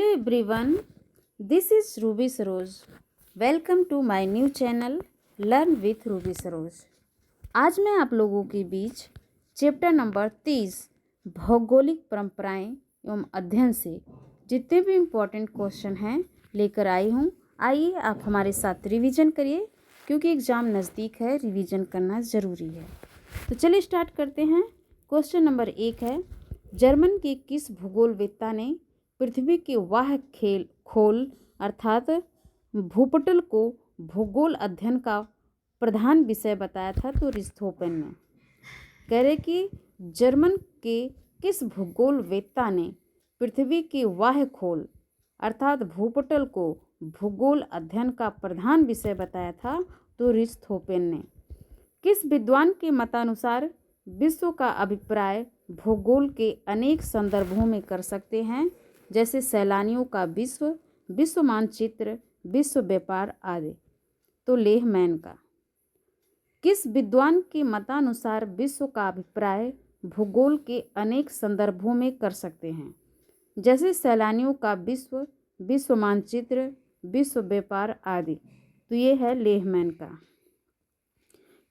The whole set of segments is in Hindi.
Hello everyone, this is Ruby Saroj. Welcome to my new channel Learn with Ruby Saroj. आज मैं आप लोगों के बीच चैप्टर नंबर 30 भौगोलिक परंपराएं एवं अध्ययन से जितने भी इम्पोर्टेंट क्वेश्चन हैं लेकर आई हूँ। आइए आप हमारे साथ रिवीजन करिए, क्योंकि एग्ज़ाम नज़दीक है, रिवीजन करना ज़रूरी है। तो चलिए स्टार्ट करते हैं। क्वेश्चन नंबर 1 है, जर्मन के किस भूगोलवेत्ता ने पृथ्वी के वाह खोल अर्थात भूपटल को भूगोल अध्ययन का प्रधान विषय बताया था? तो रिस्थोफेन ने। कह रहे कि जर्मन के किस भूगोलवेत्ता ने पृथ्वी के वाह खोल अर्थात भूपटल को भूगोल अध्ययन का प्रधान विषय बताया था? तो रिस्थोफेन ने। किस विद्वान के मतानुसार विश्व का अभिप्राय भूगोल के अनेक संदर्भों में कर सकते हैं, जैसे सैलानियों का विश्व, विश्व मानचित्र, विश्व व्यापार आदि? तो लेहमैन का। किस विद्वान के मतानुसार विश्व का अभिप्राय भूगोल के अनेक संदर्भों में कर सकते हैं, जैसे सैलानियों का विश्व, विश्व मानचित्र, विश्व व्यापार आदि? तो ये है लेहमैन का।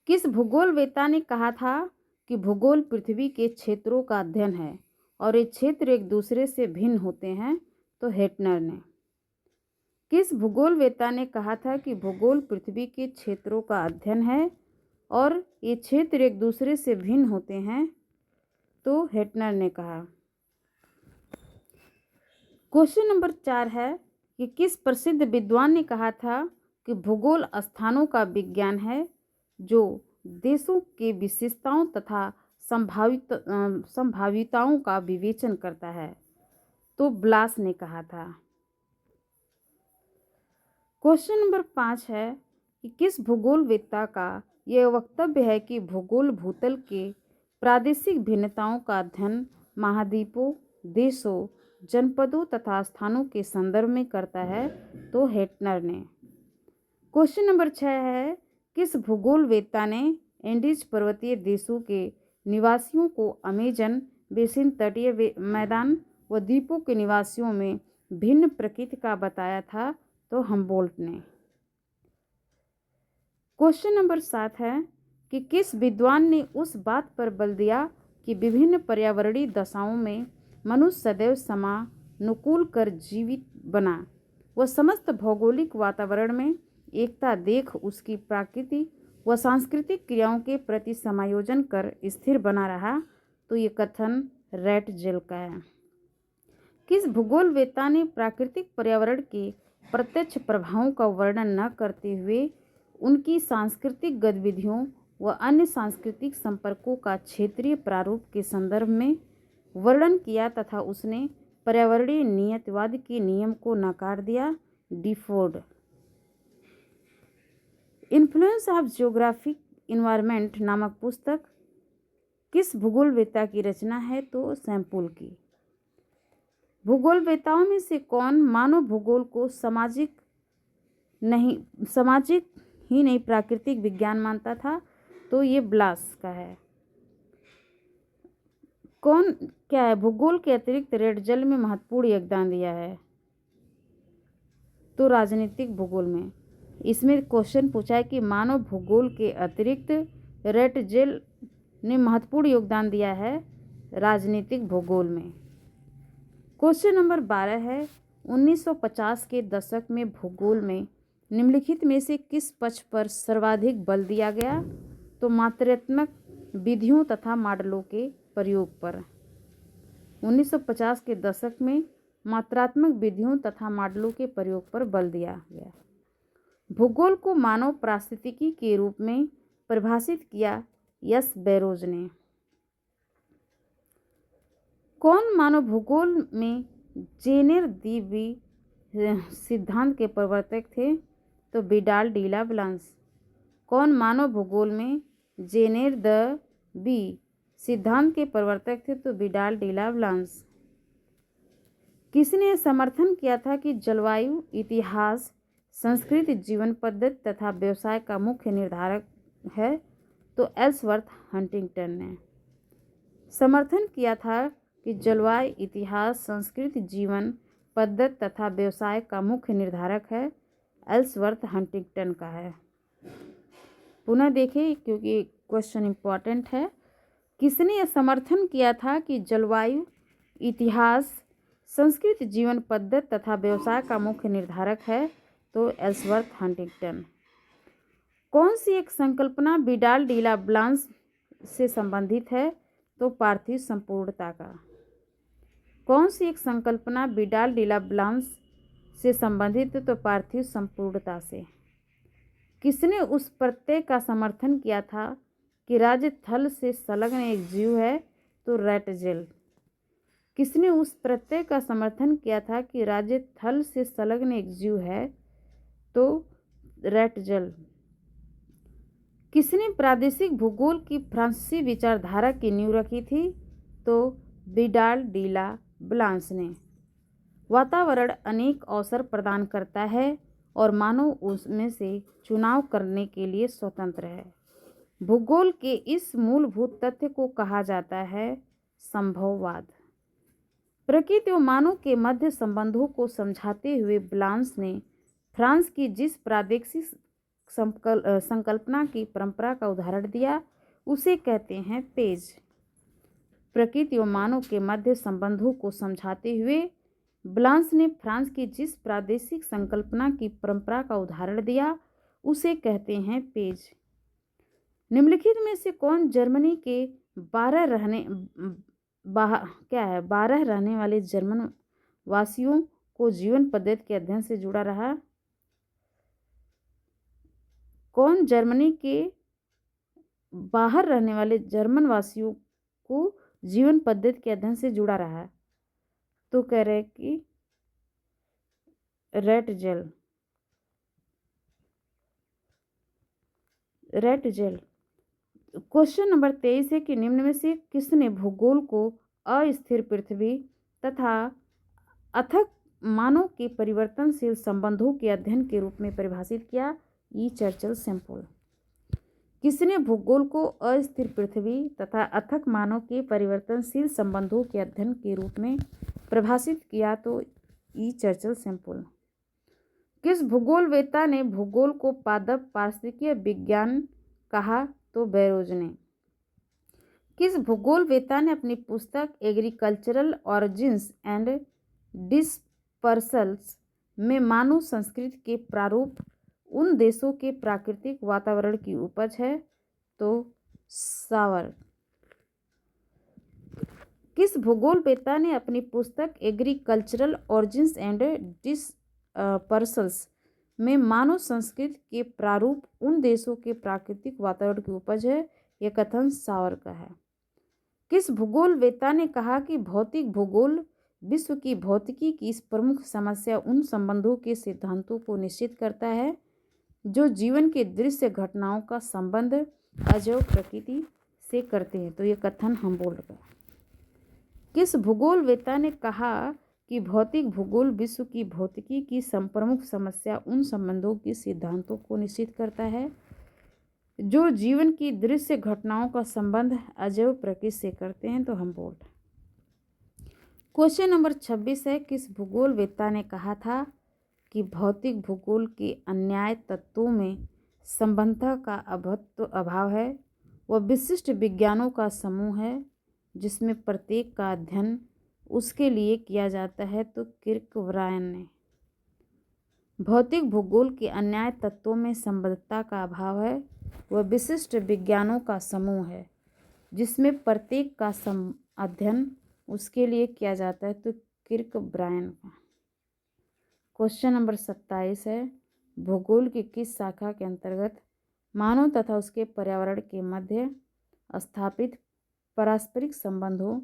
किस भूगोलवेत्ता ने कहा था कि भूगोल पृथ्वी के क्षेत्रों का अध्ययन है और ये क्षेत्र एक दूसरे से भिन्न होते हैं? तो हेटनर ने। किस भूगोलवेत्ता ने कहा था कि भूगोल पृथ्वी के क्षेत्रों का अध्ययन है और ये क्षेत्र एक दूसरे से भिन्न होते हैं? तो हेटनर ने कहा। क्वेश्चन नंबर 4 है कि किस प्रसिद्ध विद्वान ने कहा था कि भूगोल स्थानों का विज्ञान है जो देशों के विशेषताओं तथा संभाविताओं का विवेचन करता है? तो ब्लास ने कहा था। क्वेश्चन नंबर 5 है कि किस भूगोलवेत्ता का यह वक्तव्य है कि भूगोल भूतल के प्रादेशिक भिन्नताओं का अध्ययन महाद्वीपों, देशों, जनपदों तथा स्थानों के संदर्भ में करता है? तो हेटनर ने। क्वेश्चन नंबर 6 है, किस भूगोलवेत्ता ने एंडीज पर्वतीय देशों के निवासियों को अमेजन बेसिन तटीय मैदान व द्वीपों के निवासियों में भिन्न प्रकृति का बताया था? तो हम्बोल्ट ने। क्वेश्चन नंबर 7 है कि किस विद्वान ने उस बात पर बल दिया कि विभिन्न पर्यावरणीय दशाओं में मनुष्य सदैव समानुकूल कर जीवित बना व समस्त भौगोलिक वातावरण में एकता देख उसकी प्राकृतिक व सांस्कृतिक क्रियाओं के प्रति समायोजन कर स्थिर बना रहा? तो ये कथन रैटजेल का है। किस भूगोलवेत्ता ने प्राकृतिक पर्यावरण के प्रत्यक्ष प्रभावों का वर्णन न करते हुए उनकी सांस्कृतिक गतिविधियों व अन्य सांस्कृतिक संपर्कों का क्षेत्रीय प्रारूप के संदर्भ में वर्णन किया तथा उसने पर्यावरणीय नियतिवाद के नियम को नकार दिया? डिफोर्ड। इन्फ्लुएंस ऑफ जियोग्राफिक इन्वायरमेंट नामक पुस्तक किस भूगोलवेत्ता की रचना है? तो सैम्पुल की। भूगोलवेत्ताओं में से कौन मानव भूगोल को सामाजिक ही नहीं प्राकृतिक विज्ञान मानता था? तो ये ब्लास का है। कौन क्या है भूगोल के अतिरिक्त रैटजेल में महत्वपूर्ण योगदान दिया है? तो राजनीतिक भूगोल में। इसमें क्वेश्चन पूछा है कि मानव भूगोल के अतिरिक्त रैटजेल ने महत्वपूर्ण योगदान दिया है राजनीतिक भूगोल में। क्वेश्चन नंबर 12 है, 1950 के दशक में भूगोल में निम्नलिखित में से किस पक्ष पर सर्वाधिक बल दिया गया? तो मात्रात्मक विधियों तथा मॉडलों के प्रयोग पर। 1950 के दशक में मात्रात्मक विधियों तथा मॉडलों के प्रयोग पर बल दिया गया। भूगोल को मानव पारिस्थितिकी के रूप में परिभाषित किया यस बैरोज ने। कौन मानव भूगोल में जेनेर दी बी सिद्धांत के प्रवर्तक थे? तो विडाल डी ला ब्लांस। कौन मानव भूगोल में जेनेर द बी सिद्धांत के प्रवर्तक थे? तो विडाल डी ला ब्लांस। किसने समर्थन किया था कि जलवायु, इतिहास, संस्कृति, जीवन पद्धति तथा व्यवसाय का मुख्य निर्धारक है? तो एल्सवर्थ हंटिंगटन ने समर्थन किया था कि जलवायु, इतिहास, संस्कृति, जीवन पद्धति तथा व्यवसाय का मुख्य निर्धारक है? एल्सवर्थ हंटिंगटन का है। पुनः देखें क्योंकि क्वेश्चन इम्पॉर्टेंट है। किसने यह समर्थन किया था कि जलवायु, इतिहास, संस्कृति जीवन पद्धति तथा व्यवसाय का मुख्य निर्धारक है? तो एल्सवर्थ हंटिंगटन। कौन सी एक संकल्पना विडाल डी ब्लांस से संबंधित है? तो पार्थिव संपूर्णता का। कौन सी एक संकल्पना विडाल डी ब्लांस से संबंधित है? तो पार्थिव संपूर्णता से। किसने उस प्रत्यय का समर्थन किया था कि राज्य थल से संलग्न एक जीव है? तो रैटजेल। किसने उस प्रत्यय का समर्थन किया था कि राज्य थल से संलग्न एक जीव है? तो रैटजेल। किसने प्रादेशिक भूगोल की फ्रांसीसी विचारधारा की नींव रखी थी? तो विडाल डी ब्लांस ने। वातावरण अनेक अवसर प्रदान करता है और मानव उसमें से चुनाव करने के लिए स्वतंत्र है। भूगोल के इस मूलभूत तथ्य को कहा जाता है संभववाद। प्रकृति और मानव के मध्य संबंधों को समझाते हुए ब्लांस ने फ्रांस की जिस प्रादेशिक संकल्पना की परंपरा का उदाहरण दिया उसे कहते हैं पेज। प्रकृति और मानव के मध्य संबंधों को समझाते हुए ब्लांस ने फ्रांस की जिस प्रादेशिक संकल्पना की परंपरा का उदाहरण दिया उसे कहते हैं पेज। निम्नलिखित में से कौन जर्मनी के 12 रहने वाले जर्मन वासियों को जीवन पद्धति के अध्ययन से जुड़ा रहा? कौन जर्मनी के बाहर रहने वाले जर्मन वासियों को जीवन पद्धति के अध्ययन से जुड़ा रहा? तो कह रहे कि रैटजेल। क्वेश्चन नंबर 23 है कि निम्न में से किसने भूगोल को अस्थिर पृथ्वी तथा अथक मानव के परिवर्तनशील संबंधों के अध्ययन के रूप में परिभाषित किया? ई चर्चिल सैंपल। किसने भूगोल को अस्थिर पृथ्वी तथा अथक मानव के परिवर्तनशील संबंधों के अध्ययन के रूप में परिभाषित किया? तो ई चर्चिल सैंपल। किस भूगोलवेत्ता ने भूगोल को पादप पारिस्थितिकीय विज्ञान कहा? तो बैरोज ने। किस भूगोलवेत्ता ने अपनी पुस्तक एग्रीकल्चरल ऑरिजिन्स एंड डिस्पर्सल्स में मानव संस्कृति के प्रारूप उन देशों के प्राकृतिक वातावरण की उपज है? तो सावर। किस भूगोलवेत्ता ने अपनी पुस्तक एग्रीकल्चरल ऑरिजिन्स एंड डिस्पर्सल्स में मानव संस्कृति के प्रारूप उन देशों के प्राकृतिक वातावरण की उपज है? यह कथन सावर का है। किस भूगोलवेत्ता ने कहा कि भौतिक भूगोल विश्व की भौतिकी की इस प्रमुख समस्या उन संबंधों के सिद्धांतों को निश्चित करता है जो जीवन के दृश्य घटनाओं का संबंध अजैव प्रकृति से करते हैं? तो ये कथन हम बोल रहे हैं। किस भूगोलवेत्ता ने कहा कि भौतिक भूगोल विश्व की भौतिकी की प्रमुख समस्या उन संबंधों के सिद्धांतों को निश्चित करता है जो जीवन की दृश्य घटनाओं का संबंध अजैव प्रकृति से करते हैं? तो हम बोल रहे हैं। क्वेश्चन नंबर 26 है किस भूगोलवेत्ता ने कहा था कि भौतिक भूगोल के अन्याय तत्वों में संबंधता का अभाव है? वह विशिष्ट विज्ञानों का समूह है जिसमें प्रत्येक का अध्ययन उसके लिए किया जाता है? तो किर्कब्रायन ने। भौतिक भूगोल के अन्याय तत्वों में संबद्धता का अभाव है? वह विशिष्ट विज्ञानों का समूह है जिसमें प्रत्येक का अध्ययन उसके लिए किया जाता है? तो किर्कब्रायन का। क्वेश्चन नंबर 27 है भूगोल की किस शाखा के अंतर्गत मानव तथा उसके पर्यावरण के मध्य स्थापित पारस्परिक संबंधों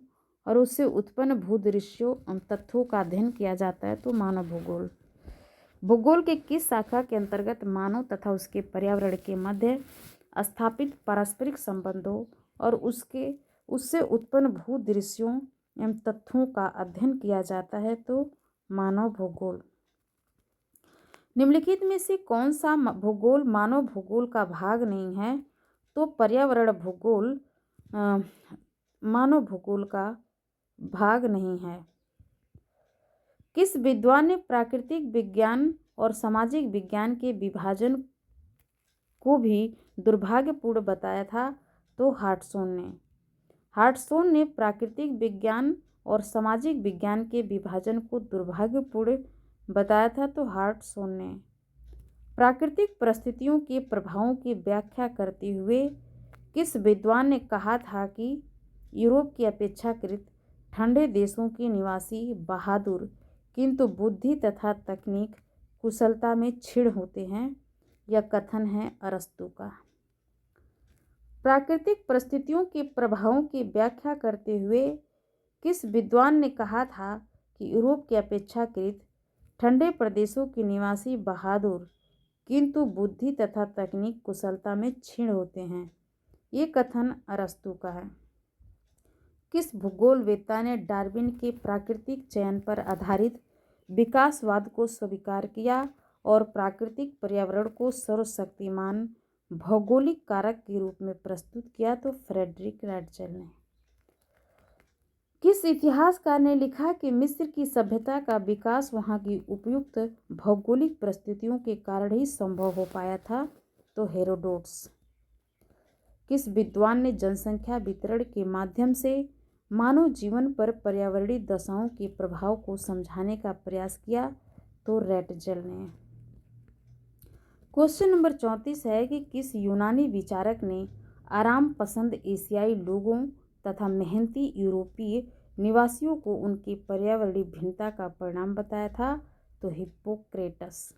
और उससे उत्पन्न भूदृश्यों एवं तत्वों का अध्ययन किया जाता है? तो मानव भूगोल। भूगोल के किस शाखा के अंतर्गत मानव तथा उसके पर्यावरण के मध्य स्थापित पारस्परिक संबंधों और उससे उत्पन्न भूदृश्यों एवं तत्वों का अध्ययन किया जाता है? तो मानव भूगोल। निम्नलिखित में से कौन सा भूगोल मानव भूगोल का भाग नहीं है? तो पर्यावरण भूगोल मानव भूगोल का भाग नहीं है। किस विद्वान ने प्राकृतिक विज्ञान और सामाजिक विज्ञान के विभाजन को भी दुर्भाग्यपूर्ण बताया था? तो हार्टसोन ने प्राकृतिक विज्ञान और सामाजिक विज्ञान के विभाजन को दुर्भाग्यपूर्ण बताया था। तो हार्टसोन ने प्राकृतिक परिस्थितियों के प्रभावों की व्याख्या करते हुए किस विद्वान ने कहा था कि यूरोप की अपेक्षाकृत ठंडे देशों के निवासी बहादुर किंतु बुद्धि तथा तकनीक कुशलता में क्षीण होते हैं? यह कथन है अरस्तू का। प्राकृतिक परिस्थितियों के प्रभावों की व्याख्या करते हुए किस विद्वान ने कहा था कि यूरोप की अपेक्षाकृत ठंडे प्रदेशों के निवासी बहादुर किंतु बुद्धि तथा तकनीक कुशलता में क्षीण होते हैं? ये कथन अरस्तू का है। किस भूगोलवेत्ता ने डार्विन के प्राकृतिक चयन पर आधारित विकासवाद को स्वीकार किया और प्राकृतिक पर्यावरण को सर्वशक्तिमान भौगोलिक कारक के रूप में प्रस्तुत किया? तो फ्रेडरिक रैटजेल ने। किस इतिहासकार ने लिखा कि मिस्र की सभ्यता का विकास वहां की उपयुक्त भौगोलिक परिस्थितियों के कारण ही संभव हो पाया था? तो हेरोडोटस। किस विद्वान ने जनसंख्या वितरण के माध्यम से मानव जीवन पर पर्यावरणीय दशाओं के प्रभाव को समझाने का प्रयास किया? तो रैटजेल ने। क्वेश्चन नंबर 34 है कि किस यूनानी विचारक ने आराम पसंद एशियाई लोगों तथा मेहनती यूरोपीय निवासियों को उनकी पर्यावरणीय भिन्नता का परिणाम बताया था? तो हिप्पोक्रेटस।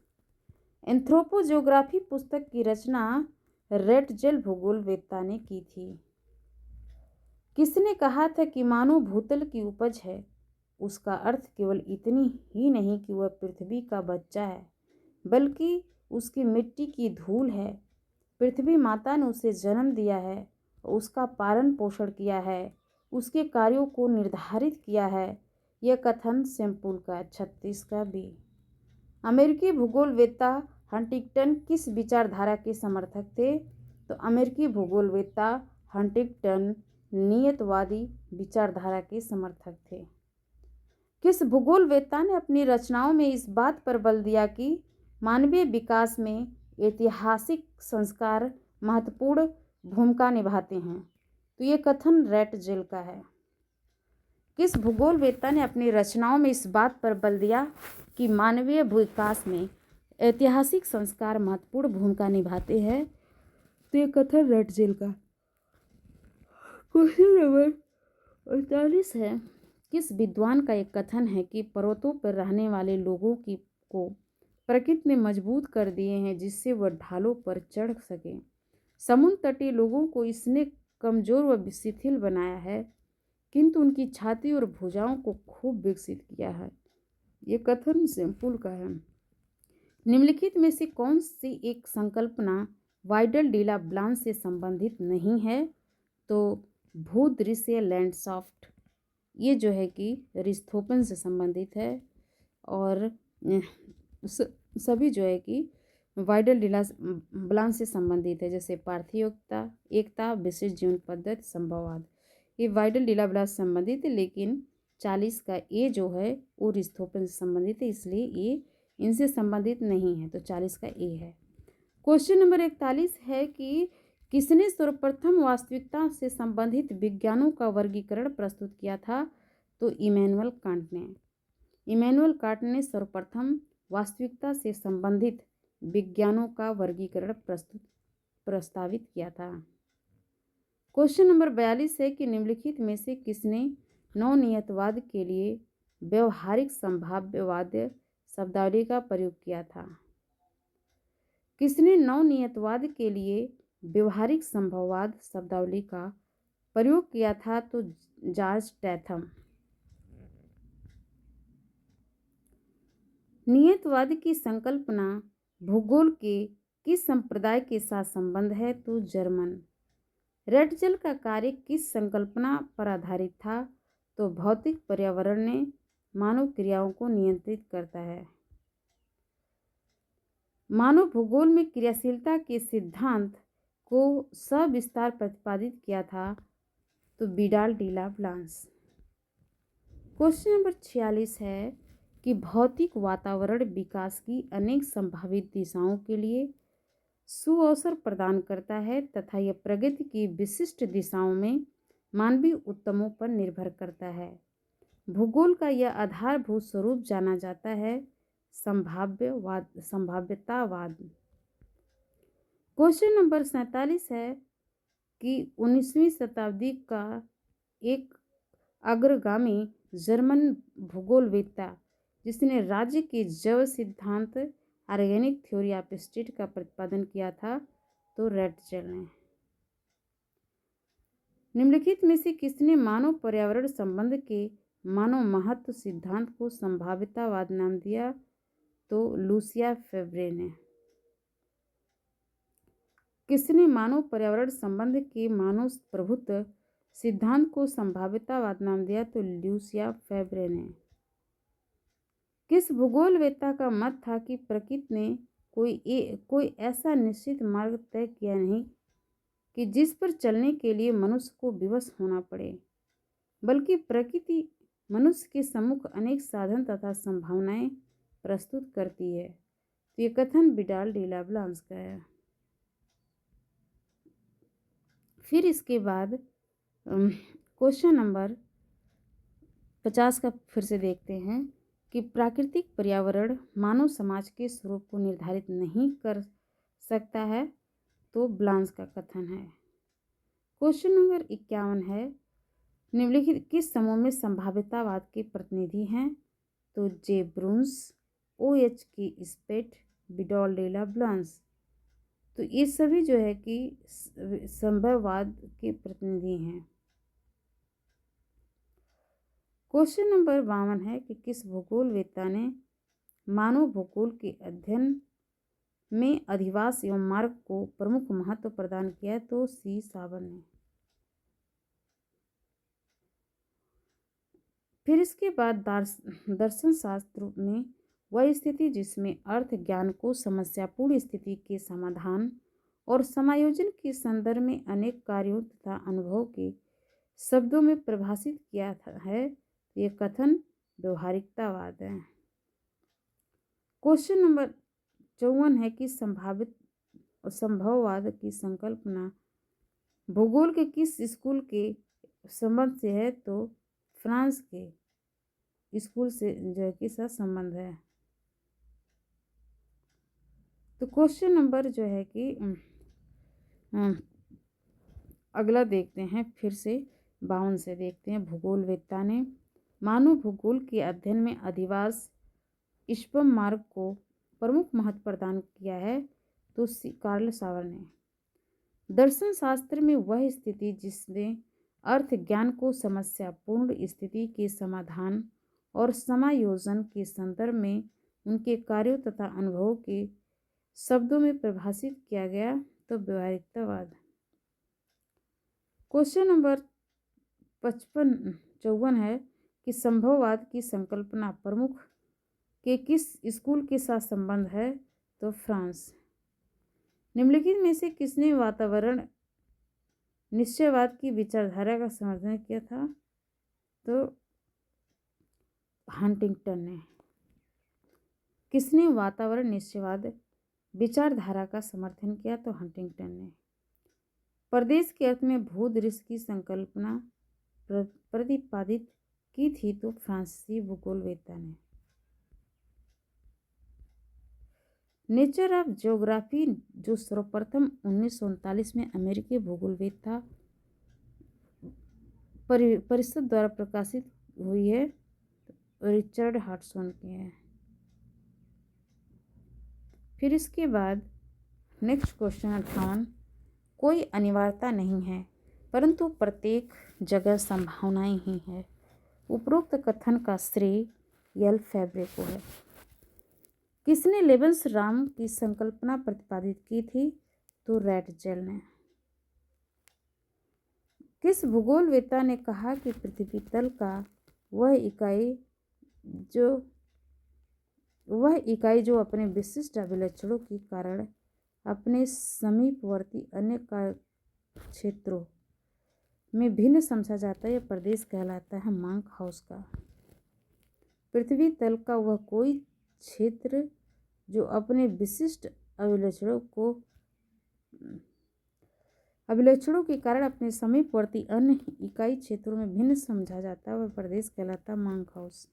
एंथ्रोपोजियोग्राफी पुस्तक की रचना रैटजेल भूगोलवेत्ता ने की थी। किसने कहा था कि मानव भूतल की उपज है? उसका अर्थ केवल इतनी ही नहीं कि वह पृथ्वी का बच्चा है, बल्कि उसकी मिट्टी की धूल है। पृथ्वी माता ने उसे जन्म दिया है, उसका पालन पोषण किया है, उसके कार्यों को निर्धारित किया है। यह कथन सेम्पुल का 36 का बी। अमेरिकी भूगोलवेत्ता हंटिंगटन किस विचारधारा के समर्थक थे? तो अमेरिकी भूगोलवेत्ता हंटिंगटन नियतवादी विचारधारा के समर्थक थे। किस भूगोलवेत्ता ने अपनी रचनाओं में इस बात पर बल दिया कि मानवीय विकास में ऐतिहासिक संस्कार महत्वपूर्ण भूमिका निभाते हैं? तो ये कथन रैटजेल का है। किस भूगोलवेत्ता ने अपनी रचनाओं में इस बात पर बल दिया कि मानवीय विकास में ऐतिहासिक संस्कार महत्वपूर्ण भूमिका निभाते हैं? तो ये कथन रैटजेल का। क्वेश्चन नंबर 48 है, किस विद्वान का एक कथन है कि पर्वतों पर रहने वाले लोगों को प्रकृति ने मजबूत कर दिए हैं जिससे वह ढालों पर चढ़ सके? समुद्र तटीय लोगों को इसने कमजोर व शिथिल बनाया है, किंतु उनकी छाती और भुजाओं को खूब विकसित किया है। ये कथन सेम्पुल का है। निम्नलिखित में से कौन सी एक संकल्पना वाइडल डीला ब्लांस से संबंधित नहीं है? तो भूदृश्य लैंडस्केप, ये जो है कि अरिस्थोपन से संबंधित है, और सभी जो है कि वाइडल डीला ब्लांस से संबंधित है, जैसे पार्थिव एकता, विशिष्ट जीवन पद्धति, संभववाद। ये वाइडल डीला ब्लांस से संबंधित है, लेकिन 40 का ए जो है वो अरिस्थोपन से संबंधित है, इसलिए ये इनसे संबंधित नहीं है। तो 40 का ए है। क्वेश्चन नंबर 41 है कि किसने सर्वप्रथम वास्तविकता से संबंधित विज्ञानों का वर्गीकरण प्रस्तुत किया था? तो इमैनुअल कांट ने। इमैनुअल कांट ने सर्वप्रथम वास्तविकता से संबंधित विज्ञानों का वर्गीकरण प्रस्तावित किया था। क्वेश्चन नंबर 42 है कि निम्नलिखित में से किसने नवनियतवाद के लिए व्यवहारिक संभाव्यवाद शब्दावली का प्रयोग किया था? किसने नवनियतवाद के लिए व्यवहारिक संभाव्यवाद शब्दावली का प्रयोग किया था? तो जॉर्ज टैथम। नियतवाद की संकल्पना भूगोल के किस संप्रदाय के साथ संबंध है? तो जर्मन। रैटजेल का कार्य किस संकल्पना पर आधारित था? तो भौतिक पर्यावरण ने मानव क्रियाओं को नियंत्रित करता है। मानव भूगोल में क्रियाशीलता के सिद्धांत को सविस्तार प्रतिपादित किया था? तो विडाल डीला ब्लांस। क्वेश्चन नंबर 46 है कि भौतिक वातावरण विकास की अनेक संभावित दिशाओं के लिए सुअवसर प्रदान करता है तथा यह प्रगति की विशिष्ट दिशाओं में मानवीय उत्तमों पर निर्भर करता है। भूगोल का यह आधारभूत स्वरूप जाना जाता है संभाव्यतावाद। क्वेश्चन नंबर 47 है कि 19वीं शताब्दी का एक अग्रगामी जर्मन भूगोलवेत्ता जिसने राज्य के जैव सिद्धांत ऑर्गेनिक थ्योरी ऑफ स्टेट का प्रतिपादन किया था तो रैटजेल ने। निम्नलिखित में से किसने मानव पर्यावरण संबंध के मानव महत्व सिद्धांत को संभाव्यतावाद नाम दिया तो लूसिया फेब्रे ने। किसने मानव पर्यावरण संबंध के मानव प्रभुत्व सिद्धांत को संभाव्यतावाद नाम दिया तो लूसिया फेब्रे ने। किस भूगोलवेत्ता का मत था कि प्रकृति ने कोई ऐसा निश्चित मार्ग तय किया नहीं कि जिस पर चलने के लिए मनुष्य को विवश होना पड़े, बल्कि प्रकृति मनुष्य के सम्मुख अनेक साधन तथा संभावनाएं प्रस्तुत करती है। तो ये कथन विडाल डी ला ब्लांस का है। फिर इसके बाद क्वेश्चन नंबर 50 का फिर से देखते हैं कि प्राकृतिक पर्यावरण मानव समाज के स्वरूप को निर्धारित नहीं कर सकता है तो ब्लांस का कथन है। क्वेश्चन नंबर 51 है निम्नलिखित किस समूह में संभाव्यतावाद के प्रतिनिधि हैं तो जे ब्रून्स, OH की स्पेट, विडॉल डे ला ब्लांस। तो ये सभी जो है कि संभाव्यवाद के प्रतिनिधि हैं। क्वेश्चन नंबर 52 है कि किस भूगोलवेत्ता ने मानव भूगोल के अध्ययन में अधिवास एवं मार्ग को प्रमुख महत्व प्रदान किया तो सी सावन ने। फिर इसके बाद दर्शन शास्त्र में वह स्थिति जिसमें अर्थ ज्ञान को समस्यापूर्ण स्थिति के समाधान और समायोजन के संदर्भ में अनेक कार्यों तथा अनुभव के शब्दों में परिभाषित किया है, ये कथन व्यवहारिकतावाद है। क्वेश्चन नंबर 54 है कि संभववाद की संकल्पना भूगोल के किस स्कूल के संबंध से है तो फ्रांस के स्कूल से जो है कि संबंध है। तो क्वेश्चन नंबर जो है कि अगला देखते हैं, फिर से 52 से देखते हैं। भूगोलवेत्ता ने मानव भूगोल के अध्ययन में अधिवास इष्पम मार्ग को प्रमुख महत्व प्रदान किया है तो कार्ल सावर ने। दर्शन शास्त्र में वह स्थिति जिसमें अर्थ ज्ञान को समस्यापूर्ण स्थिति के समाधान और समायोजन के संदर्भ में उनके कार्यों तथा अनुभवों के शब्दों में परिभाषित किया गया तो व्यवहारिकतावाद। क्वेश्चन नंबर 54 है कि संभववाद की संकल्पना प्रमुख के किस स्कूल के साथ संबंध है तो फ्रांस। निम्नलिखित में से किसने वातावरण निश्चयवाद की विचारधारा का समर्थन किया था तो हंटिंगटन ने। किसने वातावरण निश्चयवाद विचारधारा का समर्थन किया तो हंटिंगटन ने। प्रदेश के अर्थ में भूदृश्य की संकल्पना प्रतिपादित की थी तो फ्रांसीसी भूगोलवेत्ता ने। नेचर ऑफ ज्योग्राफी जो सर्वप्रथम 1939 में अमेरिकी भूगोलवेत्ता परिषद द्वारा प्रकाशित हुई है, रिचर्ड हाडसन की है। फिर इसके बाद नेक्स्ट क्वेश्चन 58, कोई अनिवार्यता नहीं है परंतु प्रत्येक जगह संभावनाएं ही है। उपरोक्त कथन का श्रेय यल फेब्रे को है। किसने लेबंस राम की संकल्पना प्रतिपादित की थी तो रैटजेल ने। किस भूगोलवेत्ता ने कहा कि पृथ्वी तल का वह इकाई जो अपने विशिष्ट अभिलक्षणों के कारण अपने समीपवर्ती अन्य क्षेत्रों में भिन्न समझा जाता है, यह प्रदेश कहलाता है मांक हाउस का। पृथ्वी तल का वह कोई क्षेत्र जो अपने विशिष्ट अभिलक्षणों के कारण अपने समीपवर्ती अन्य इकाई क्षेत्रों में भिन्न समझा जाता है वह प्रदेश कहलाता है। मांग हाउस।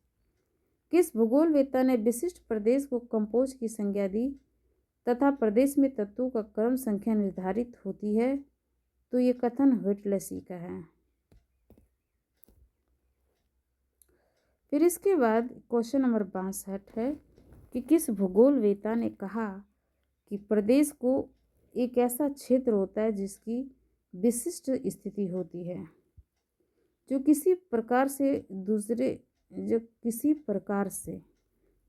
किस भूगोलवेत्ता ने विशिष्ट प्रदेश को कंपोज की संज्ञा दी तथा प्रदेश में तत्वों का क्रम संख्या निर्धारित होती है? तो ये कथन व्हिटलेसी का है। फिर इसके बाद क्वेश्चन नंबर 62 है कि किस भूगोलवेत्ता ने कहा कि प्रदेश को एक ऐसा क्षेत्र होता है जिसकी विशिष्ट स्थिति होती है, जो किसी प्रकार से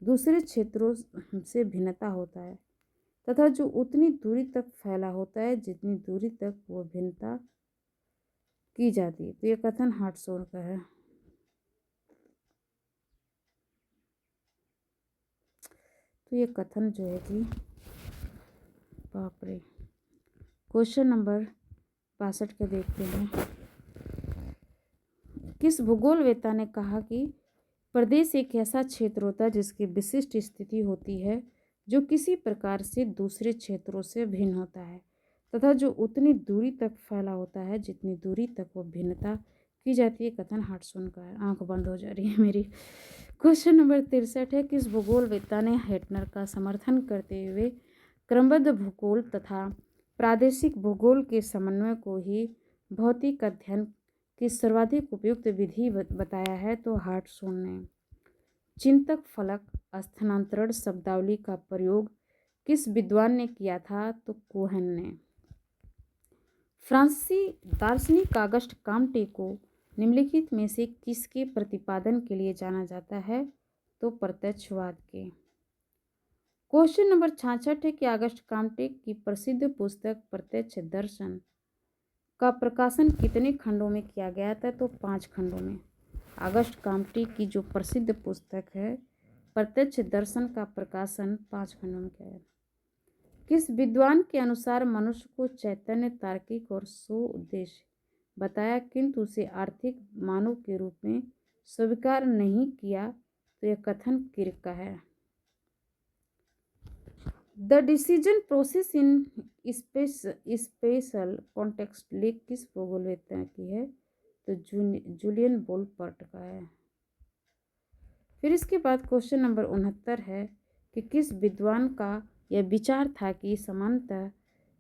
दूसरे क्षेत्रों से भिन्नता होता है तथा जो उतनी दूरी तक फैला होता है जितनी दूरी तक वो भिन्नता की जाती है। तो ये कथन हार्टशोर का है। तो ये कथन जो है कि बाप रे। क्वेश्चन नंबर 62 का देखते हैं। किस भूगोलवेत्ता ने कहा कि प्रदेश एक ऐसा क्षेत्र होता है जिसकी विशिष्ट स्थिति होती है, जो किसी प्रकार से दूसरे क्षेत्रों से भिन्न होता है तथा जो उतनी दूरी तक फैला होता है जितनी दूरी तक वो भिन्नता की जाती है? कथन हार्टशोर का है। आंख बंद हो जा रही है मेरी। क्वेश्चन नंबर 63 है। किस भूगोलवेत्ता ने हेटनर का समर्थन करते हुए क्रमबद्ध भूगोल तथा प्रादेशिक भूगोल के समन्वय को ही भौतिक अध्ययन की सर्वाधिक उपयुक्त विधि बताया है? तो हार्टशोर ने। चिंतक फलक स्थानांतरण शब्दावली का प्रयोग किस विद्वान ने किया था? तो कोहेन ने। फ्रांसीसी दार्शनिक ऑगस्ट काम्टे को निम्नलिखित में से किसके प्रतिपादन के लिए जाना जाता है? तो प्रत्यक्षवाद के। क्वेश्चन नंबर 66 है कि ऑगस्ट काम्टे की प्रसिद्ध पुस्तक प्रत्यक्ष दर्शन का प्रकाशन कितने खंडों में किया गया था? तो 5 खंडों में। ऑगस्ट काम्टे की जो प्रसिद्ध पुस्तक है प्रत्यक्ष दर्शन का प्रकाशन 5 खंडों में किया गया। किस विद्वान के अनुसार मनुष्य को चैतन्य, तार्किक और सो-उद्देश्य बताया किंतु उसे आर्थिक मानव के रूप में स्वीकार नहीं किया? तो यह कथन किर्क का है। The decision process in special context लेख किस भूगोलवेत्ता की है? तो जूलियन वोल्पर्ट का है। फिर इसके बाद क्वेश्चन नंबर 69 है कि किस विद्वान का यह विचार था कि सामान्यतः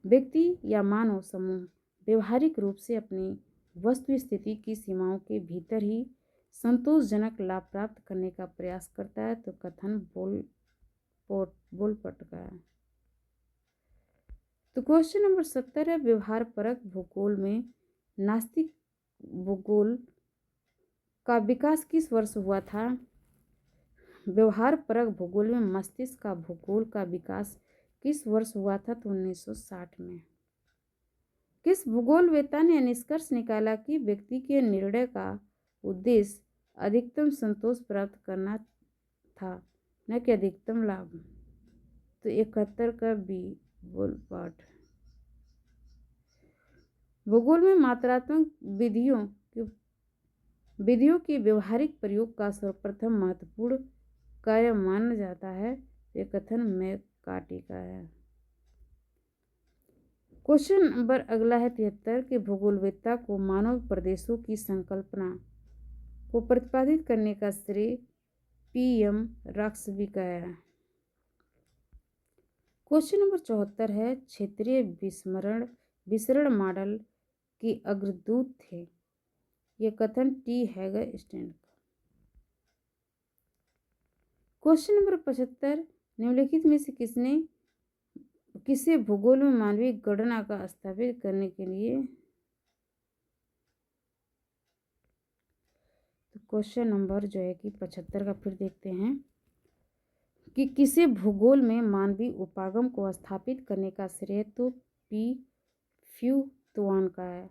व्यक्ति या मानव समूह व्यवहारिक रूप से अपनी वस्तु स्थिति की सीमाओं के भीतर ही संतोषजनक लाभ प्राप्त करने का प्रयास करता है? तो कथन वोल्पर्ट का है। तो क्वेश्चन नंबर 70 है। व्यवहार परक भूगोल में नास्तिक भूगोल का विकास किस वर्ष हुआ था? व्यवहार परक भूगोल में मस्तिष्क का भूगोल का विकास किस वर्ष हुआ था? तो 1960 में। किस भूगोलवेत्ता ने निष्कर्ष निकाला कि व्यक्ति के निर्णय का उद्देश्य अधिकतम संतोष प्राप्त करना था, न कि अधिकतम लाभ? तो 71 का बी वोल्पर्ट। भूगोल में मात्रात्मक विधियों के व्यवहारिक प्रयोग का सर्वप्रथम महत्वपूर्ण कार्य माना जाता है? ये कथन मैककार्टी का है। क्वेश्चन नंबर अगला है 73 के भूगोलवेत्ता को मानव प्रदेशों की संकल्पना को प्रतिपादित करने का श्रेय PM रॉक्सबी का है। क्वेश्चन नंबर 74 है। क्षेत्रीय विसरण मॉडल के अग्रदूत थे? ये कथन T हैगरस्टैंड का। क्वेश्चन नंबर 75 निम्नलिखित में से किसे भूगोल में मानवीय गणना का स्थापित करने के लिए? तो क्वेश्चन नंबर जो है कि 75 का फिर देखते हैं कि किसे भूगोल में मानवीय उपागम को स्थापित करने का श्रेय? तो P फ्यूतुआन का है।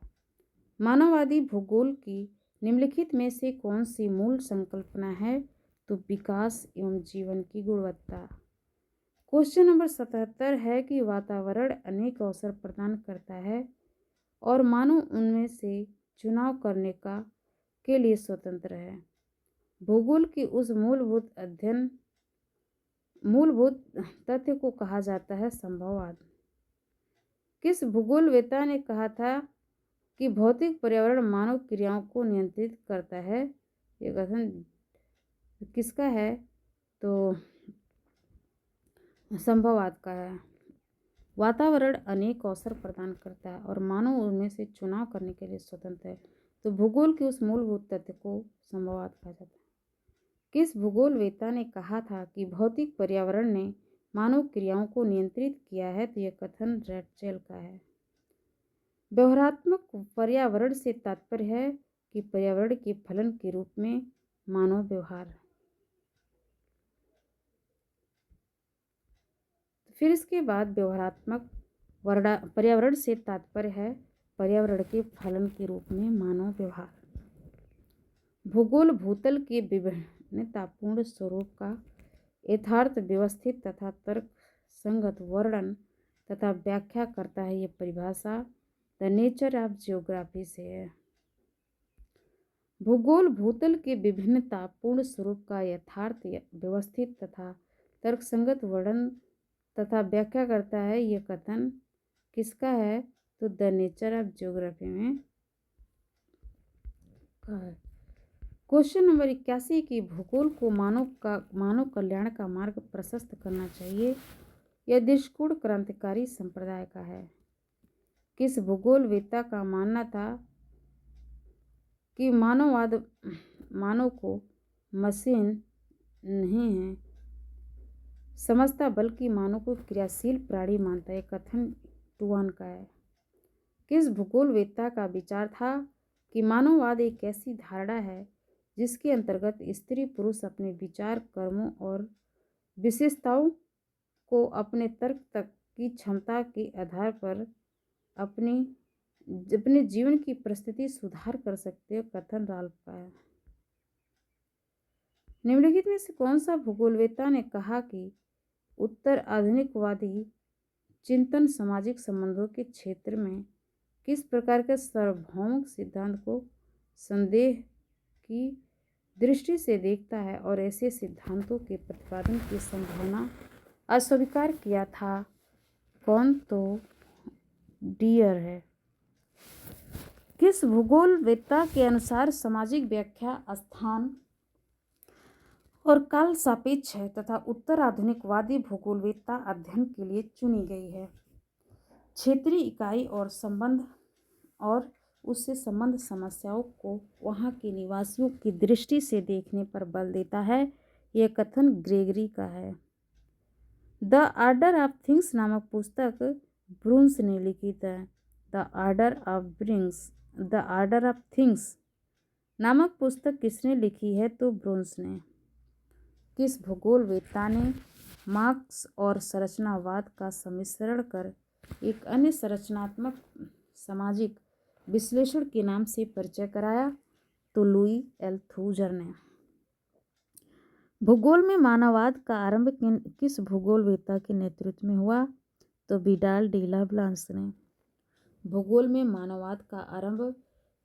मानववादी भूगोल की निम्नलिखित में से कौन सी मूल संकल्पना है? तो विकास एवं जीवन की गुणवत्ता। क्वेश्चन नंबर 77 है कि वातावरण अनेक अवसर प्रदान करता है और मानव उनमें से चुनाव करने के लिए स्वतंत्र है। भूगोल की उस मूलभूत तथ्य को कहा जाता है संभववाद। किस भूगोलवेत्ता ने कहा था कि भौतिक पर्यावरण मानव क्रियाओं को नियंत्रित करता है? ये कथन किसका है? तो संभववाद का है। वातावरण अनेक अवसर प्रदान करता है और मानव उनमें से चुनाव करने के लिए स्वतंत्र है। तो भूगोल के उस मूलभूत तथ्य को संभववाद कहा जाता है। किस भूगोलवेत्ता ने कहा था कि भौतिक पर्यावरण ने मानव क्रियाओं को नियंत्रित किया है? तो यह कथन रैटजेल का है। व्यवहारात्मक पर्यावरण से तात्पर्य है कि पर्यावरण के फलन के रूप में मानव व्यवहार। फिर इसके बाद व्यवहारात्मक पर्यावरण से तात्पर्य है पर्यावरण के फलन के रूप में मानव व्यवहार। भूगोल भूतल के विभिन्नतापूर्ण स्वरूप का यथार्थ व्यवस्थित तथा तर्क संगत वर्णन तथा व्याख्या करता है। ये परिभाषा द नेचर ऑफ जियोग्राफी से है। भूगोल भूतल के विभिन्नतापूर्ण स्वरूप का यथार्थ व्यवस्थित तथा तर्कसंगत वर्णन तथा व्याख्या करता है। यह कथन किसका है? तो द नेचर ऑफ जियोग्राफी में का है। क्वेश्चन नंबर 81 की भूगोल को मानव कल्याण का मार्ग प्रशस्त करना चाहिए। यह दृष्टिकोण क्रांतिकारी संप्रदाय का है। किस भूगोलवेत्ता का मानना था कि मानववाद मानव को मशीन नहीं है समझता बल्कि मानव को क्रियाशील प्राणी मानता है? कथन टुआन का है। किस भूगोलवेत्ता का विचार था कि मानववाद एक ऐसी धारणा है जिसके अंतर्गत स्त्री पुरुष अपने विचार कर्मों और विशेषताओं को अपने तर्क तक की क्षमता के आधार पर अपने जीवन की परिस्थिति सुधार कर सकते हो? कथन राल्फ का है। निम्नलिखित में से कौन सा भूगोलवेत्ता ने कहा कि उत्तर आधुनिकवादी चिंतन सामाजिक संबंधों के क्षेत्र में किस प्रकार के सार्वभौमिक सिद्धांत को संदेह की दृष्टि से देखता है और ऐसे सिद्धांतों के प्रतिपादन की संभावना अस्वीकार किया था? कौन? तो डियर है। किस भूगोलवेत्ता के अनुसार सामाजिक व्याख्या स्थान और काल सापेक्ष है तथा उत्तर आधुनिकवादी भूगोलवेत्ता अध्ययन के लिए चुनी गई है? क्षेत्रीय इकाई और संबंध और उससे संबंध समस्याओं को वहाँ के निवासियों की दृष्टि से देखने पर बल देता है। यह कथन ग्रेगरी का है। द आर्डर ऑफ थिंग्स नामक पुस्तक ब्रून्स ने लिखित है। द आर्डर ऑफ थिंग्स नामक पुस्तक किसने लिखी है? तो ब्रून्स ने। किस भूगोलवेत्ता ने मार्क्स और संरचनावाद का सम्मिश्रण कर एक अन्य संरचनात्मक सामाजिक विश्लेषण के नाम से परिचय कराया? तो लुई एल्थूजर ने। भूगोल में मानववाद का आरंभ किस भूगोलवेत्ता के नेतृत्व में हुआ? तो विडाल डी ला ब्लांस ने। भूगोल में मानववाद का आरंभ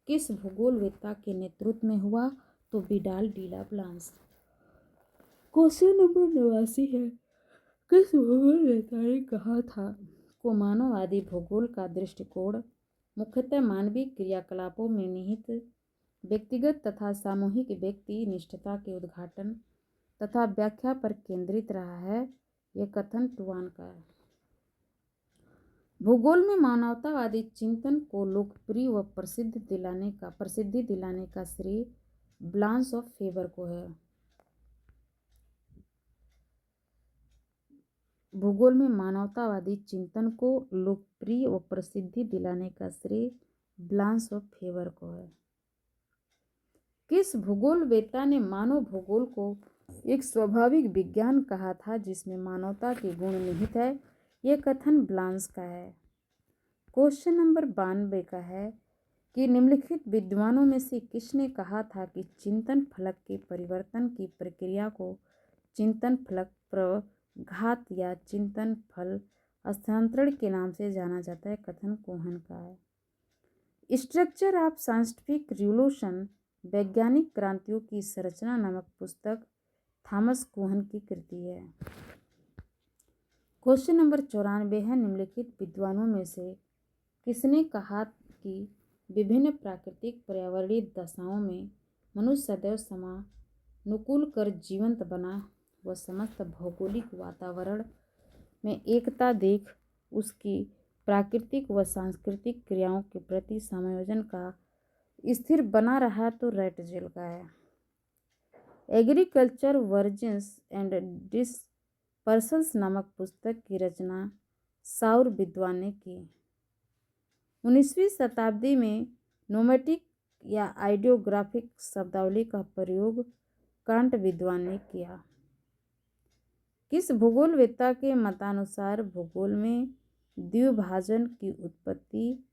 किस भूगोलवेत्ता के नेतृत्व में हुआ? तो Widal de la ब्लांस। Question number 89 है। किस भूगोलवेत्ता ने कहा था को मानववादी भूगोल का दृष्टिकोण मुख्यतः मानवीय क्रियाकलापों में निहित व्यक्तिगत तथा सामूहिक व्यक्ति निष्ठता के उद्घाटन तथा व्याख्या पर केंद्रित रहा है? यह कथन टुआन का है। भूगोल में मानवतावादी चिंतन को लोकप्रिय व प्रसिद्धि दिलाने का श्रेय ब्लांस ऑफ फेबर को है। भूगोल में मानवतावादी चिंतन को लोकप्रिय व प्रसिद्धि दिलाने का श्रेय ब्लांस ऑफ फेबर को है। किस भूगोलवेत्ता ने मानव भूगोल को एक स्वाभाविक विज्ञान कहा था जिसमें मानवता के गुण निहित है? यह कथन ब्लांस का है। क्वेश्चन नंबर 92 का है कि निम्नलिखित विद्वानों में से किसने कहा था कि चिंतन फलक के परिवर्तन की प्रक्रिया को चिंतन फलक प्रघात या चिंतन फल स्थानांतरण के नाम से जाना जाता है? कथन कोहन का है। स्ट्रक्चर ऑफ साइंटिफिक रिवोल्यूशन वैज्ञानिक क्रांतियों की संरचना नामक पुस्तक थॉमस कुहन की कृति है। क्वेश्चन नंबर 94 है, निम्नलिखित विद्वानों में से किसने कहा कि विभिन्न प्राकृतिक पर्यावरणीय दशाओं में मनुष्य सदैव समानुकूल कर जीवंत बना व समस्त भौगोलिक वातावरण में एकता देख उसकी प्राकृतिक व सांस्कृतिक क्रियाओं के प्रति समायोजन का स्थिर बना रहा तो रैट जेल का है। एग्रीकल्चर वर्जिन्स एंड डिस्पर्सल्स नामक पुस्तक की रचना साउर विद्वान ने की। 19वीं शताब्दी में नोमेटिक या आइडियोग्राफिक शब्दावली का प्रयोग कांट विद्वान ने किया। किस भूगोलवेत्ता के मतानुसार भूगोल में द्विभाजन की उत्पत्ति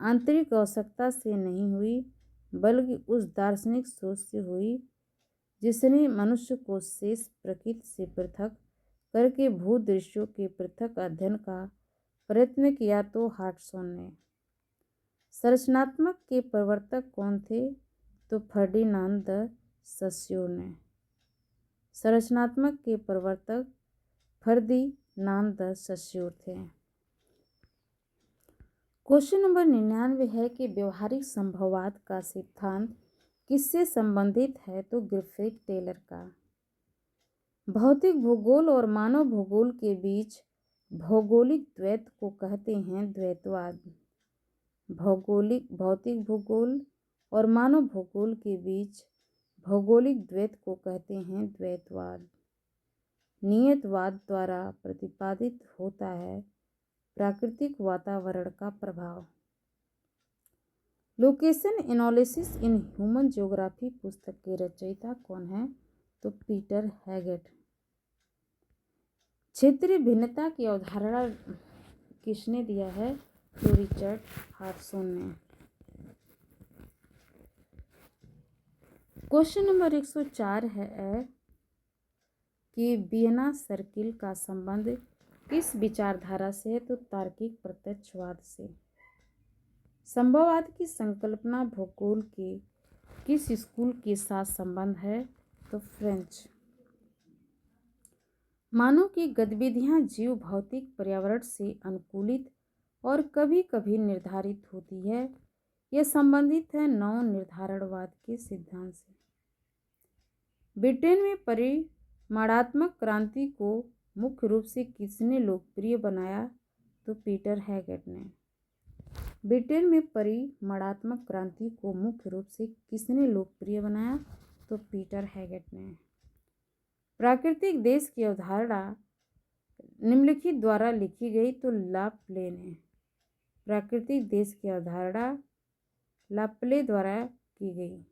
आंतरिक आवश्यकता से नहीं हुई बल्कि उस दार्शनिक सोच से हुई जिसने मनुष्य को शेष प्रकृति से पृथक करके भूदृश्यों के पृथक अध्ययन का प्रयत्न किया? तो हॉटसन ने। संरचनात्मक के प्रवर्तक कौन थे? तो फर्डिनांड द सस्योर ने। संरचनात्मक के प्रवर्तक फर्दिनांद द सस्योर थे। क्वेश्चन नंबर 99 है कि व्यवहारिक संभववाद का सिद्धांत किससे संबंधित है? तो ग्रिफिथ टेलर का। भौतिक भूगोल और मानव भूगोल के बीच भौगोलिक द्वैत को कहते हैं द्वैतवाद। भौतिक भूगोल और मानव भूगोल के बीच भौगोलिक द्वैत को कहते हैं द्वैतवाद। नियतवाद द्वारा प्रतिपादित होता है प्राकृतिक वातावरण का प्रभाव। Location analysis in human geography पुस्तक के रचयिता कौन है? तो पीटर हैगेट। क्षेत्रीय भिन्नता की अवधारणा किसने दिया है? तो रिचर्ड हॉटसन ने। क्वेश्चन नंबर 104 है कि वियना सर्किल का संबंध किस विचारधारा से है? तो तार्किक प्रत्यक्षवाद से। संभववाद की संकल्पना भूगोल के किस स्कूल के साथ संबंध है? तो फ्रेंच। मानव की गतिविधियां जीव भौतिक पर्यावरण से अनुकूलित और कभी कभी निर्धारित होती है। यह संबंधित है नव निर्धारणवाद के सिद्धांत से। ब्रिटेन में परिमाणात्मक क्रांति को मुख्य रूप से किसने लोकप्रिय बनाया? तो पीटर हैगेट ने। ब्रिटेन में परिमाणात्मक क्रांति को मुख्य रूप से किसने लोकप्रिय बनाया? तो पीटर हैगेट ने। प्राकृतिक देश की अवधारणा निम्नलिखित द्वारा लिखी गई? तो लाप्ले ने। प्राकृतिक देश की अवधारणा लाप्ले द्वारा की गई।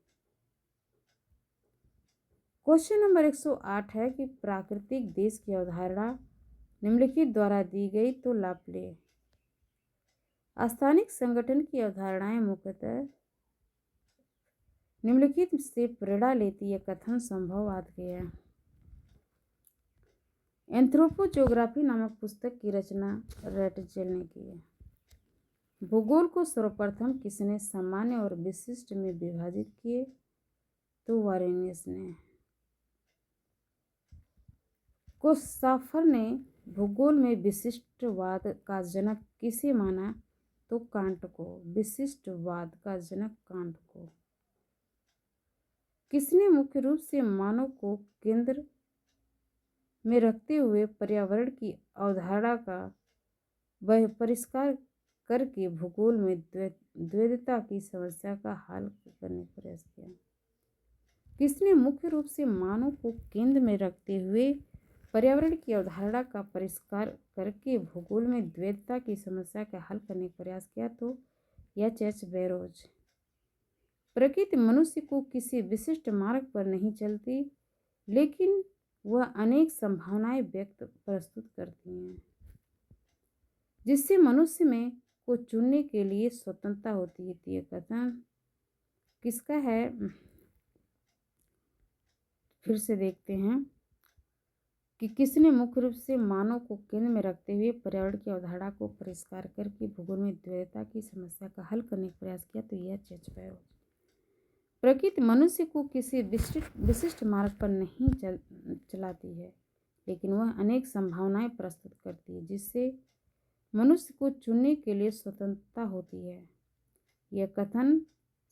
क्वेश्चन नंबर 108 है कि प्राकृतिक देश की अवधारणा निम्नलिखित द्वारा दी गई? तो लाप्ले। स्थानिक संगठन की अवधारणाएं मुख्यतः निम्नलिखित से प्रेरणा लेती है कथन संभववाद के है। एंथ्रोपोज्योग्राफी नामक पुस्तक की रचना रैट जेल ने की है। भूगोल को सर्वप्रथम किसने सामान्य और विशिष्ट में विभाजित किए? तो वारेनियस ने। कोसाफर ने भूगोल में विशिष्टवाद का जनक किसे माना? तो कांट को। विशिष्टवाद का जनक कांट को। किसने मुख्य रूप से मानव को केंद्र में रखते हुए पर्यावरण की अवधारणा का वह परिष्कार करके भूगोल में द्वैतता की समस्या का हल करने का प्रयास किया? किसने मुख्य रूप से मानव को केंद्र में रखते हुए पर्यावरण की अवधारणा का परिष्कार करके भूगोल में द्वैतता की समस्या का हल करने का प्रयास किया? तो एच बैरोज। प्रकृति मनुष्य को किसी विशिष्ट मार्ग पर नहीं चलती, लेकिन वह अनेक संभावनाएं प्रस्तुत करती हैं, जिससे मनुष्य में को चुनने के लिए स्वतंत्रता होती है। यह कथन किसका है? फिर से देखते हैं कि किसने मुख्य रूप से मानव को केंद्र में रखते हुए पर्यावरण की अवधारणा को परिष्कार करके भूगोल में द्वैतता की समस्या का हल करने का प्रयास किया? तो यह एच बैरोज। प्रकृति मनुष्य को किसी विशिष्ट मार्ग पर नहीं चलाती है, लेकिन वह अनेक संभावनाएं प्रस्तुत करती है जिससे मनुष्य को चुनने के लिए स्वतंत्रता होती है। यह कथन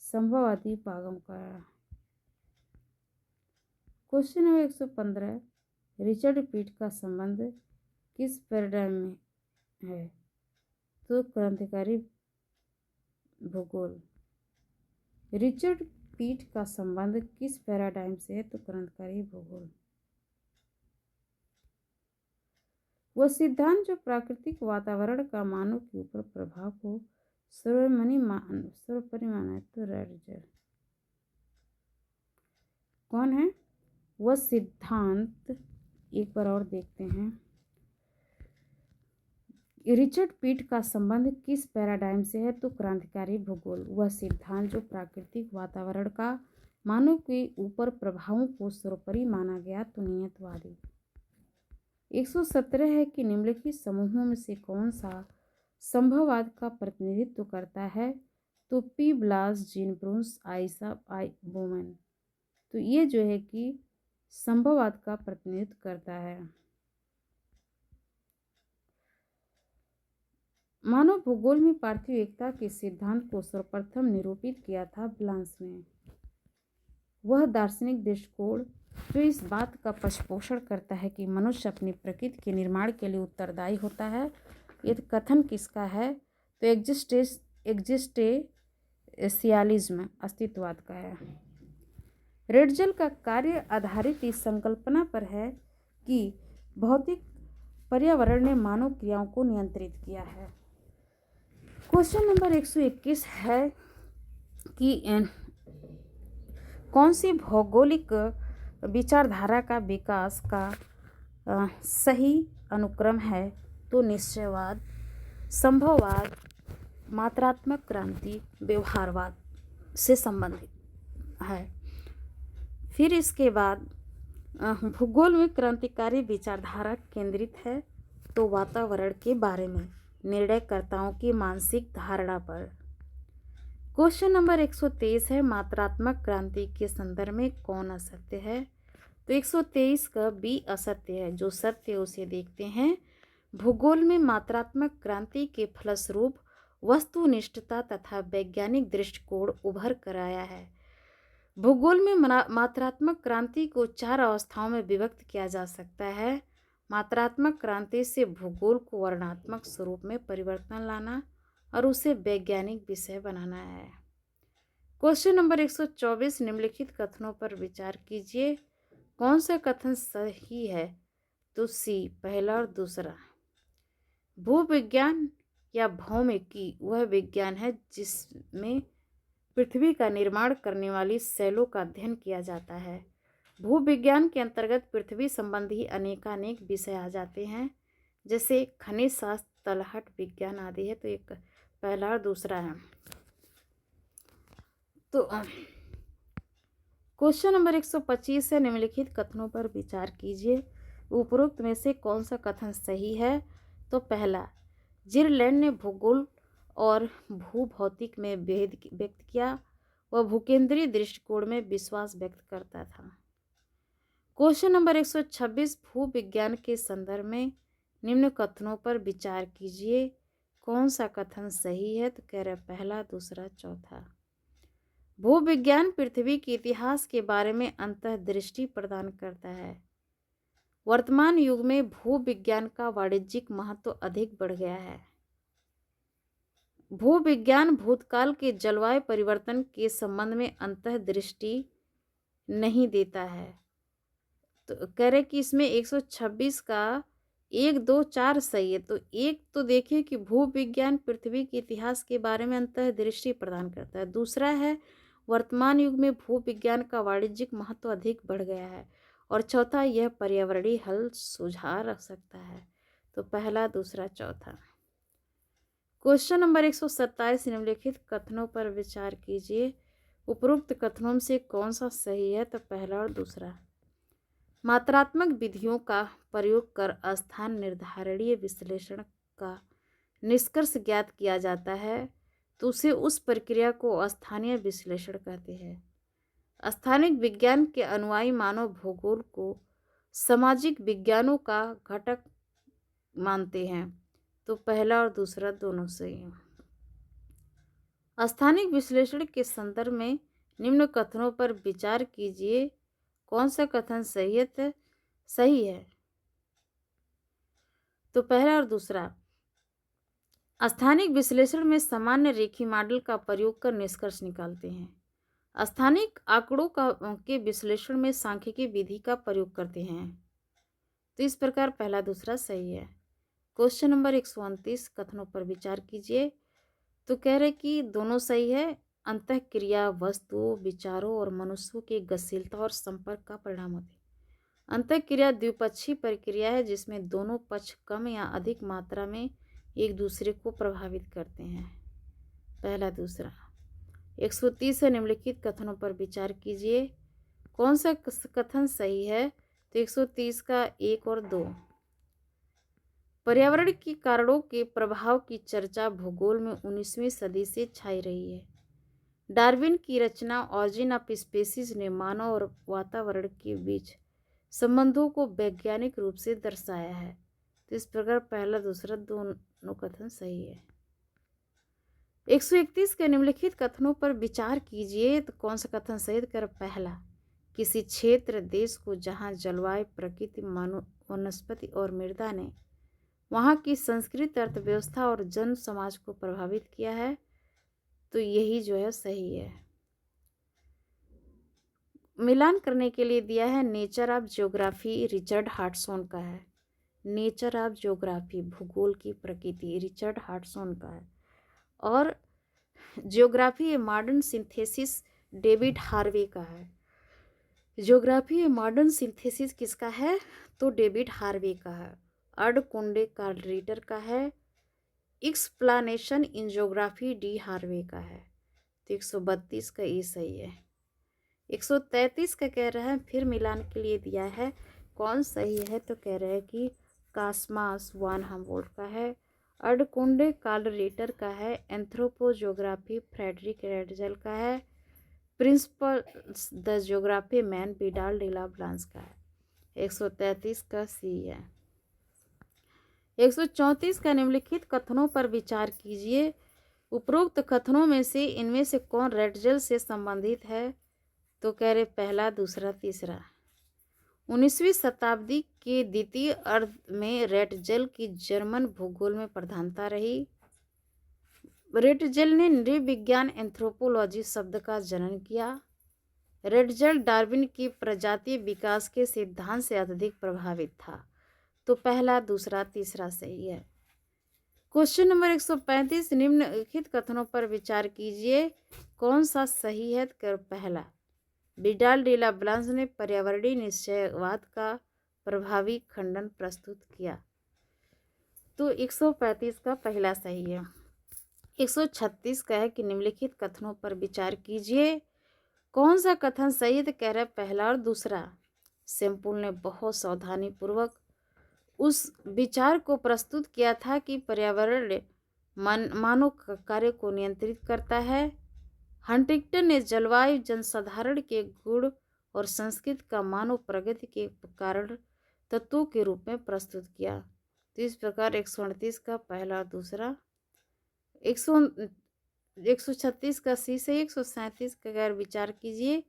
संभववादी पागम का है। क्वेश्चन नंबर 115, रिचर्ड पीट का संबंध किस पैराडाइम में है? तो क्रांतिकारी भूगोल। रिचर्ड पीट का संबंध किस पैराडाइम से है? तो क्रांतिकारी भूगोल। वह सिद्धांत जो प्राकृतिक वातावरण का मानव के ऊपर प्रभाव को सर्वोपरि माना है। तो रेडजर कौन है? वह सिद्धांत एक बार और देखते हैं। रिचर्ड पीट का संबंध किस पैराडाइम से है? तो क्रांतिकारी भूगोल। वह सिद्धांत जो प्राकृतिक वातावरण का मानव के ऊपर प्रभावों को सर्वोपरि माना गया। तो नियतवादी। 117 है कि निम्नलिखित समूहों में से कौन सा संभववाद का प्रतिनिधित्व करता है? तो पी ब्लास, जीन ब्रूस, आइसा आई बोमन। तो ये जो है कि संभववाद का प्रतिनिधित्व करता है। मानव भूगोल में पार्थिव एकता के सिद्धांत को सर्वप्रथम निरूपित किया था ब्लास ने। वह दार्शनिक दृष्टिकोण जो इस बात का पक्षपोषण करता है कि मनुष्य अपनी प्रकृति के निर्माण के लिए उत्तरदायी होता है। यह कथन किसका है? तो एग्जिस्टेंशियलिज्म अस्तित्ववाद का है। रेडजल का कार्य आधारित इस संकल्पना पर है कि भौतिक पर्यावरण ने मानव क्रियाओं को नियंत्रित किया है। क्वेश्चन नंबर 121 है कि कौन सी भौगोलिक विचारधारा का विकास का सही अनुक्रम है? तो निश्चयवाद, संभववाद, मात्रात्मक क्रांति, व्यवहारवाद से संबंधित है। फिर इसके बाद भूगोल में क्रांतिकारी विचारधारा केंद्रित है तो वातावरण के बारे में निर्णयकर्ताओं की मानसिक धारणा पर। क्वेश्चन नंबर 123 है मात्रात्मक क्रांति के संदर्भ में कौन असत्य है? तो 123 का बी असत्य है। जो सत्य है उसे देखते हैं। भूगोल में मात्रात्मक क्रांति के फलस्वरूप वस्तुनिष्ठता तथा वैज्ञानिक दृष्टिकोण उभर कर आया है। भूगोल में मात्रात्मक क्रांति को 4 अवस्थाओं में विभक्त किया जा सकता है। मात्रात्मक क्रांति से भूगोल को वर्णनात्मक स्वरूप में परिवर्तन लाना और उसे वैज्ञानिक विषय बनाना है। क्वेश्चन नंबर 124 निम्नलिखित कथनों पर विचार कीजिए। कौन सा कथन सही है? तो सी पहला और दूसरा। भूविज्ञान या भौमिकी वह विज्ञान है जिसमें पृथ्वी का निर्माण करने वाली शैलों का अध्ययन किया जाता है। भूविज्ञान के अंतर्गत पृथ्वी संबंधी अनेकानेक विषय आ जाते हैं जैसे खनिज शास्त्र, तलहट विज्ञान आदि है। तो एक पहला और दूसरा है। तो क्वेश्चन नंबर 125 है निम्नलिखित कथनों पर विचार कीजिए। उपरोक्त में से कौन सा कथन सही है? तो पहला, जिरलैंड ने भूगोल और भूभौतिक में भेद व्यक्त किया। वह भूकेंद्रीय दृष्टिकोण में विश्वास व्यक्त करता था। क्वेश्चन नंबर 126 भूविज्ञान के संदर्भ में निम्न कथनों पर विचार कीजिए। कौन सा कथन सही है? तो कह रहे पहला, दूसरा, चौथा। भूविज्ञान पृथ्वी के इतिहास के बारे में अंतर्दृष्टि प्रदान करता है। वर्तमान युग में भूविज्ञान का वाणिज्यिक महत्व अधिक बढ़ गया है। भूविज्ञान भूतकाल के जलवायु परिवर्तन के संबंध में अंतर्दृष्टि नहीं देता है। तो कह रहे कि इसमें 126 का 1, 2, 4 सही है। तो एक तो देखिए कि भूविज्ञान पृथ्वी के इतिहास के बारे में अंतर्दृष्टि प्रदान करता है। दूसरा है वर्तमान युग में भूविज्ञान का वाणिज्यिक महत्व अधिक बढ़ गया है। और चौथा, यह पर्यावरणीय हल सुझाव रख सकता है। तो पहला, दूसरा, चौथा। क्वेश्चन नंबर 127 निम्नलिखित कथनों पर विचार कीजिए। उपरोक्त कथनों में से कौन सा सही है? तो पहला और दूसरा। मात्रात्मक विधियों का प्रयोग कर स्थान निर्धारणीय विश्लेषण का निष्कर्ष ज्ञात किया जाता है तो उसे उस प्रक्रिया को स्थानीय विश्लेषण कहते हैं। स्थानिक विज्ञान के अनुयायी मानव भूगोल को सामाजिक विज्ञानों का घटक मानते हैं। तो पहला और दूसरा दोनों सही हैं। स्थानिक विश्लेषण के संदर्भ में निम्न कथनों पर विचार कीजिए। कौन सा कथन सही है? तो पहला और दूसरा। स्थानिक विश्लेषण में सामान्य रेखी मॉडल का प्रयोग कर निष्कर्ष निकालते हैं। स्थानिक आंकड़ों के विश्लेषण में सांख्यिकी विधि का प्रयोग करते हैं। तो इस प्रकार पहला दूसरा सही है। क्वेश्चन नंबर 129 कथनों पर विचार कीजिए। तो कह रहे कि दोनों सही है। अंतःक्रिया वस्तुओं, विचारों और मनुष्यों की गतिशीलता और संपर्क का परिणाम होते हैं। अंतःक्रिया द्विपक्षीय प्रक्रिया है जिसमें दोनों पक्ष कम या अधिक मात्रा में एक दूसरे को प्रभावित करते हैं। पहला दूसरा। 130 से निम्नलिखित कथनों पर विचार कीजिए। कौन सा कथन सही है? तो 130 का 1 और 2। पर्यावरण के कारणों के प्रभाव की चर्चा भूगोल में 19वीं सदी से छाई रही है। डार्विन की रचना ऑरिजिन ऑफ स्पीशीज ने मानव और वातावरण के बीच संबंधों को वैज्ञानिक रूप से दर्शाया है। तो इस प्रकार पहला दूसरा दोनों कथन सही है। 131 के निम्नलिखित कथनों पर विचार कीजिए। तो कौन सा कथन सही है? पहला, किसी क्षेत्र देश को जहाँ जलवायु, प्रकृति, वनस्पति और मृदा ने वहाँ की संस्कृति, अर्थव्यवस्था और जन समाज को प्रभावित किया है, तो यही जो है सही है। मिलान करने के लिए दिया है नेचर ऑफ ज्योग्राफी, रिचर्ड हार्टसॉन का है। नेचर ऑफ ज्योग्राफी, भूगोल की प्रकृति, रिचर्ड हार्टसॉन का है। और geography a modern synthesis, David Harvey का है। ज्योग्राफी ए मॉडर्न सिंथेसिस किसका है? तो डेविड हार्वे का है। अर्ड कुंडे कार्लरीटर का है। Explanation in geography D Harvey का है। तो 132 का ये सही है। 133 का कह रहा है फिर मिलान के लिए दिया है। कौन सही है? तो कह रहे हैं कि कास्मास वान हमबोल्ट का है। अर्डकुंडे कार्लरीटर का है। एंथ्रोपोज्योग्राफी फ्रेडरिक रेडजल का है। Principles the geography man Vidal de la Blache का है। 133 का सी है। 134 का निम्नलिखित कथनों पर विचार कीजिए। उपरोक्त कथनों में से इनमें से कौन रेडजल से संबंधित है? तो कह रहे पहला, दूसरा, तीसरा। 19वीं शताब्दी के द्वितीय अर्ध में रेडजल की जर्मन भूगोल में प्रधानता रही। रेडजल ने नृविज्ञान एंथ्रोपोलॉजी शब्द का जनन किया। रेडजल डार्विन की प्रजातीय विकास के सिद्धांत से अत्यधिक प्रभावित था। तो पहला, दूसरा, तीसरा सही है। क्वेश्चन नंबर 135 निम्नलिखित कथनों पर विचार कीजिए। कौन सा सही है? कर पहला, विडाल डी ला ब्लांस ने पर्यावरणीय निश्चयवाद का प्रभावी खंडन प्रस्तुत किया। तो 135 का पहला सही है। 136 का है कि निम्नलिखित कथनों पर विचार कीजिए। कौन सा कथन सही है? तो कह रहा है पहला और दूसरा। सैम्पुल ने बहुत सावधानी पूर्वक उस विचार को प्रस्तुत किया था कि पर्यावरण मानव कार्य को नियंत्रित करता है। हंटिंगटन ने जलवायु, जनसाधारण के गुण और संस्कृति का मानव प्रगति के कारण तत्वों के रूप में प्रस्तुत किया। तो इस प्रकार 138 का पहला और दूसरा। 136 का सी सही। 137 का अगर विचार कीजिए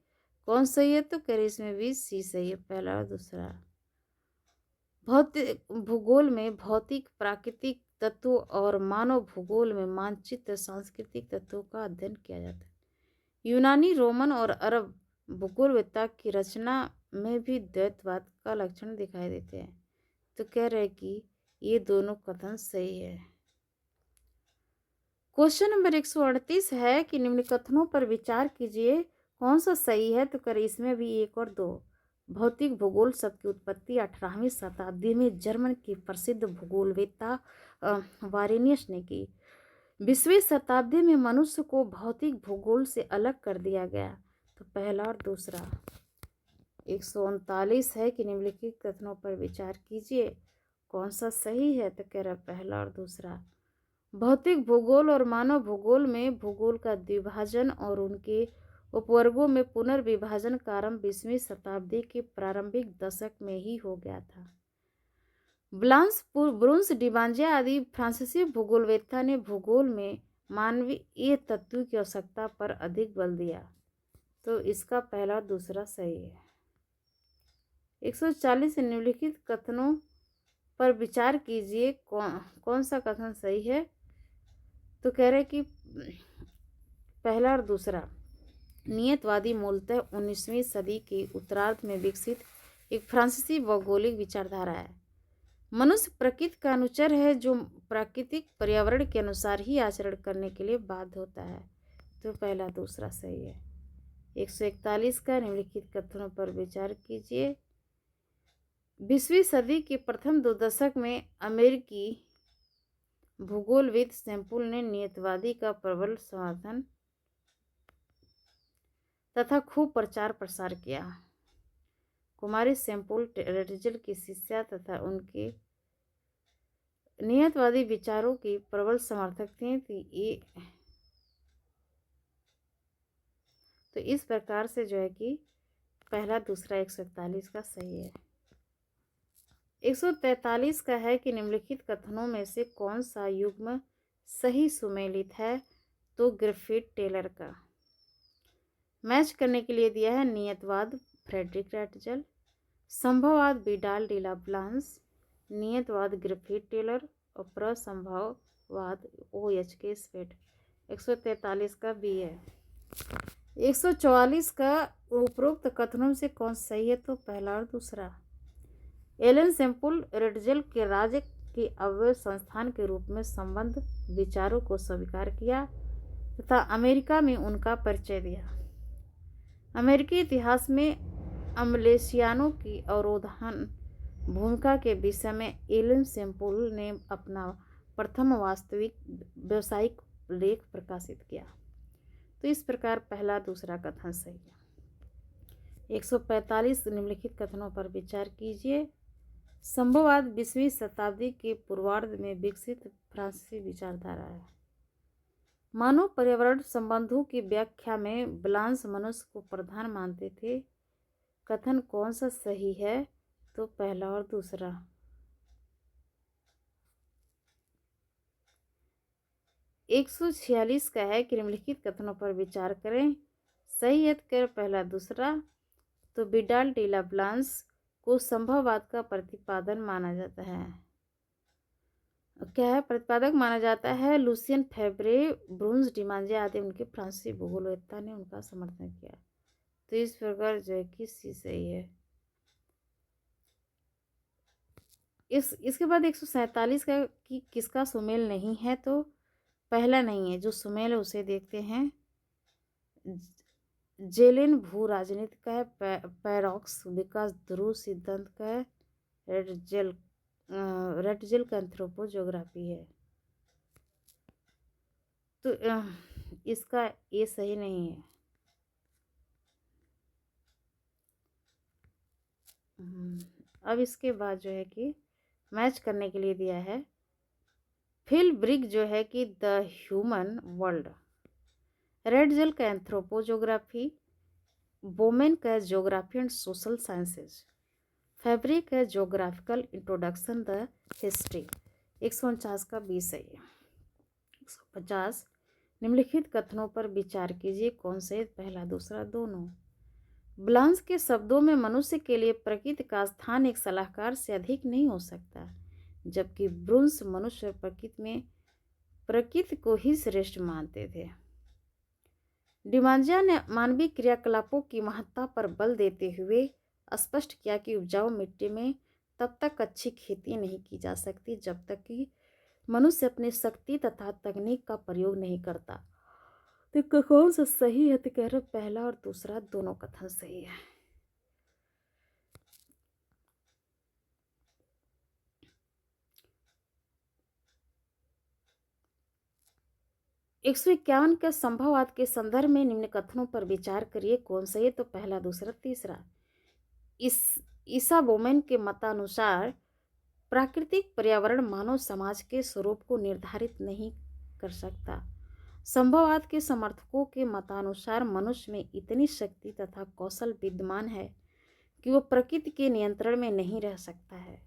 कौन सही है? तो कह इसमें भी सी सही है, पहला और दूसरा। भौतिक भूगोल में भौतिक, प्राकृतिक तत्वों और मानव भूगोल में मानचित्र, सांस्कृतिक तत्वों का अध्ययन किया जाता है। यूनानी, रोमन और अरब भूगोलवेत्ता की रचना में भी द्वैतवाद का लक्षण दिखाई देते हैं। तो कह रहे कि ये दोनों कथन सही है। क्वेश्चन नंबर 138 है कि निम्न कथनों पर विचार कीजिए। कौन सा सही है? तो कर इसमें भी 1 और 2। भौतिक भूगोल शब्द की उत्पत्ति 18वीं शताब्दी में जर्मन के प्रसिद्ध भूगोलवेत्ता वारेनियस ने की। 20वीं शताब्दी में मनुष्य को भौतिक भूगोल से अलग कर दिया गया। तो पहला और दूसरा। 139 है कि निम्नलिखित कथनों पर विचार कीजिए। कौन सा सही है? तो कह रहा पहला और दूसरा। भौतिक भूगोल और मानव भूगोल में भूगोल का द्विभाजन और उनके उपवर्गों में पुनर्विभाजन का आरंभ 20वीं शताब्दी के प्रारंभिक दशक में ही हो गया था। ब्रूंस डिमांजिया आदि फ्रांसीसी भूगोलवेत्ता ने भूगोल में मानवीय तत्व की आवश्यकता पर अधिक बल दिया। तो इसका पहला और दूसरा सही है। 140 निम्नलिखित कथनों पर विचार कीजिए, कौन सा कथन सही है। तो कह रहे कि पहला और दूसरा। नियतवादी मूलतः 19वीं सदी के उत्तरार्ध में विकसित एक फ्रांसीसी भौगोलिक विचारधारा है। मनुष्य प्रकृति का अनुचर है जो प्राकृतिक पर्यावरण के अनुसार ही आचरण करने के लिए बाध्य होता है। तो पहला दूसरा सही है। 141 का निम्नलिखित कथनों पर विचार कीजिए। 20वीं सदी के प्रथम 2 दशक में अमेरिकी भूगोलविद सैंपुल ने नियतवादी का प्रबल समर्थन तथा खूब प्रचार प्रसार किया। कुमारी सैंपुल रेटजल की शिष्या तथा उनके नियतवादी विचारों की प्रबल समर्थक थी। तो इस प्रकार से जो है कि पहला दूसरा 141 का सही है। 143 का है कि निम्नलिखित कथनों में से कौन सा युग्म सही सुमेलित है। तो ग्रिफिथ टेलर का। मैच करने के लिए दिया है नियतवाद Frederick Ratzel, संभववाद Widal de la ब्लांस, नियतवाद Griffith Taylor और प्रसंभववाद OH.K. स्वेट। 143 का बी है। 144 का उपरोक्त कथनों से कौन सही है। तो पहला और दूसरा। एलन सैंपुल रेटजल के राज्य के अवयव संस्थान के रूप में संबंध विचारों को स्वीकार किया तथा अमेरिका में उनका परिचय दिया। अमेरिकी इतिहास में अमलेशियानों की अवरोधन भूमिका के विषय में एलन सैंपुल ने अपना प्रथम वास्तविक व्यावसायिक लेख प्रकाशित किया। तो इस प्रकार पहला दूसरा कथन सही है। 145 निम्नलिखित कथनों पर विचार कीजिए। संभववाद 20वीं शताब्दी के पूर्वार्ध में विकसित फ्रांसीसी विचारधारा है। मानव पर्यावरण संबंधों की व्याख्या में ब्लांस मनुष्य को प्रधान मानते थे। कथन कौन सा सही है। तो पहला और दूसरा। 146 का है कि निम्नलिखित कथनों पर विचार करें। सही है कर पहला दूसरा। तो विडाल डी ला ब्लांस को संभववाद का प्रतिपादन माना जाता है। क्या है प्रतिपादक माना जाता है। लुसियन फेब्रे, ब्रूंस डिमांजिया आदि उनके फ्रांसीसी भूगोलवेत्ता ने उनका समर्थन किया। तो इस प्रकार जो है कि सी सही है। इसके बाद 147 का कि किसका सुमेल नहीं है। तो पहला नहीं है। जो सुमेल है उसे देखते हैं। जेलेन भू राजनीति का है। पैराडॉक्स विकास ध्रुव सिद्धांत का है। रेटजल का एंथ्रोपोज्योग्राफी है। तो इसका ये सही नहीं है। अब इसके बाद जो है कि मैच करने के लिए दिया है फिल ब्रिक जो है कि द ह्यूमन वर्ल्ड, रेटजल का एंथ्रोपोज्योग्राफी, बोमेन का geography and social sciences, fabric है ज्योग्राफिकल इंट्रोडक्शन द हिस्ट्री। 149 का 20 है ये। 150 निम्नलिखित कथनों पर विचार कीजिए। कौन से पहला दूसरा दोनों। ब्लांस के शब्दों में मनुष्य के लिए प्रकृति का स्थान एक सलाहकार से अधिक नहीं हो सकता, जबकि ब्रूंस मनुष्य प्रकृति में प्रकृति को ही श्रेष्ठ मानते थे। डिमांजिया ने मानवीय क्रियाकलापों की महत्ता पर बल देते हुए स्पष्ट किया कि उपजाऊ मिट्टी में तब तक अच्छी खेती नहीं की जा सकती जब तक कि मनुष्य अपनी शक्ति तथा तकनीक का प्रयोग नहीं करता। तो कौन सा सही है। तो कह रहे पहला और दूसरा दोनों कथन सही है। एक 151 के संभववाद के संदर्भ में निम्न कथनों पर विचार करिए। कौन सही है। तो पहला दूसरा तीसरा। ईसा बोमेन के मतानुसार प्राकृतिक पर्यावरण मानव समाज के स्वरूप को निर्धारित नहीं कर सकता। संभववाद के समर्थकों के मतानुसार मनुष्य में इतनी शक्ति तथा कौशल विद्यमान है कि वो प्रकृति के नियंत्रण में नहीं रह सकता है।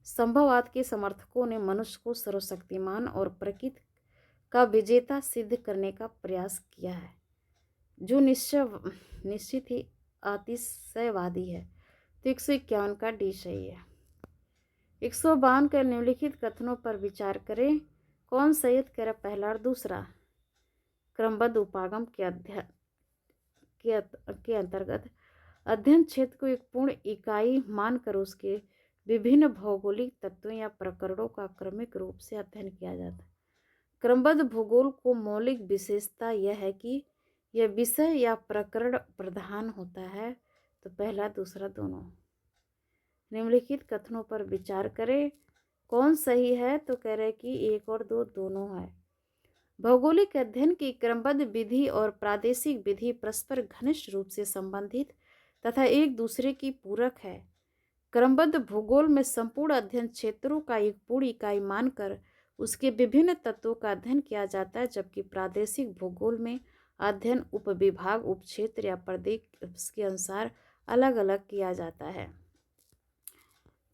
संभववाद के समर्थकों ने मनुष्य को सर्वशक्तिमान और प्रकृति का विजेता सिद्ध करने का प्रयास किया है, जो निश्चित ही अतिशयवादी है। तो 151 का डी सही है। 152 के निम्नलिखित कथनों पर विचार करें। कौन सही है? कह रहा पहला और दूसरा। क्रमबद्ध उपागम के अंतर्गत अध्ययन क्षेत्र को एक पूर्ण इकाई मानकर उसके विभिन्न भौगोलिक तत्वों या प्रकरणों का क्रमिक रूप से अध्ययन किया जाता है। क्रमबद्ध भूगोल को मौलिक विशेषता यह है कि यह विषय या प्रकरण प्रधान होता है। तो पहला दूसरा दोनों। निम्नलिखित कथनों पर विचार करें। कौन सही है? तो कह रहे कि 1 और 2 दोनों है। भौगोलिक अध्ययन की क्रमबद्ध विधि और प्रादेशिक विधि परस्पर घनिष्ठ रूप से संबंधित तथा एक दूसरे की पूरक है। क्रमबद्ध भूगोल में संपूर्ण अध्ययन क्षेत्रों का एक पूर्ण इकाई मानकर उसके विभिन्न तत्वों का अध्ययन किया जाता है, जबकि प्रादेशिक भूगोल में अध्ययन उपविभाग, उपक्षेत्र या प्रदेश के अनुसार अलग अलग किया जाता है।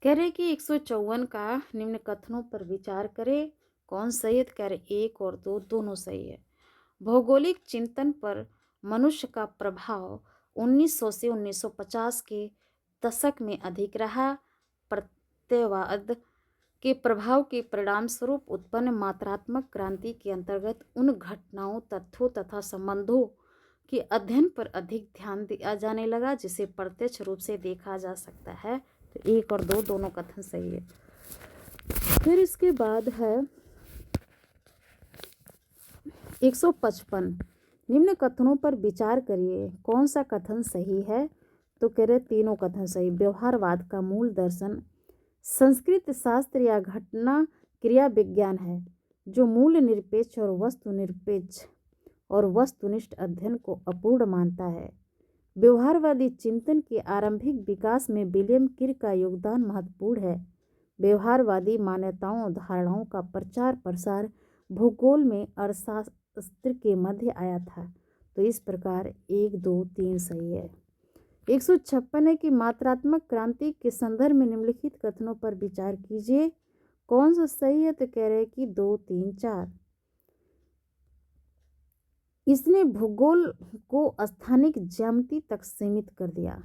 कह रहे कि 154 का निम्न कथनों पर विचार करें। कौन सही है? कह रहे 1 और 2 दोनों सही है। भौगोलिक चिंतन पर मनुष्य का प्रभाव 1900 से 1950 के दशक में अधिक रहा। प्रत्ययवाद के प्रभाव के परिणाम स्वरूप उत्पन्न मात्रात्मक क्रांति के अंतर्गत उन घटनाओं, तथ्यों तथा संबंधों के अध्ययन पर अधिक ध्यान दिया जाने लगा जिसे प्रत्यक्ष रूप से देखा जा सकता है। तो 1 और 2 दोनों कथन सही है। फिर इसके बाद है 155। निम्न कथनों पर विचार करिए। कौन सा कथन सही है? तो कह रहे तीनों कथन सही। व्यवहारवाद का मूल दर्शन संस्कृत शास्त्र या घटना क्रिया विज्ञान है, जो मूल निरपेक्ष और वस्तुनिष्ठ अध्ययन को अपूर्ण मानता है। व्यवहारवादी चिंतन के आरंभिक विकास में विलियम किर का योगदान महत्वपूर्ण है। व्यवहारवादी मान्यताओं और धारणाओं का प्रचार प्रसार भूगोल में अर्थशास्त्र के मध्य आया था। तो इस प्रकार 1, 2, 3 सही है। 156 है कि मात्रात्मक क्रांति के संदर्भ में निम्नलिखित कथनों पर विचार कीजिए। कौन सा सही है? तो कह रहे कि 2, 3, 4। इसने भूगोल को स्थानिक ज्यामिति तक सीमित कर दिया।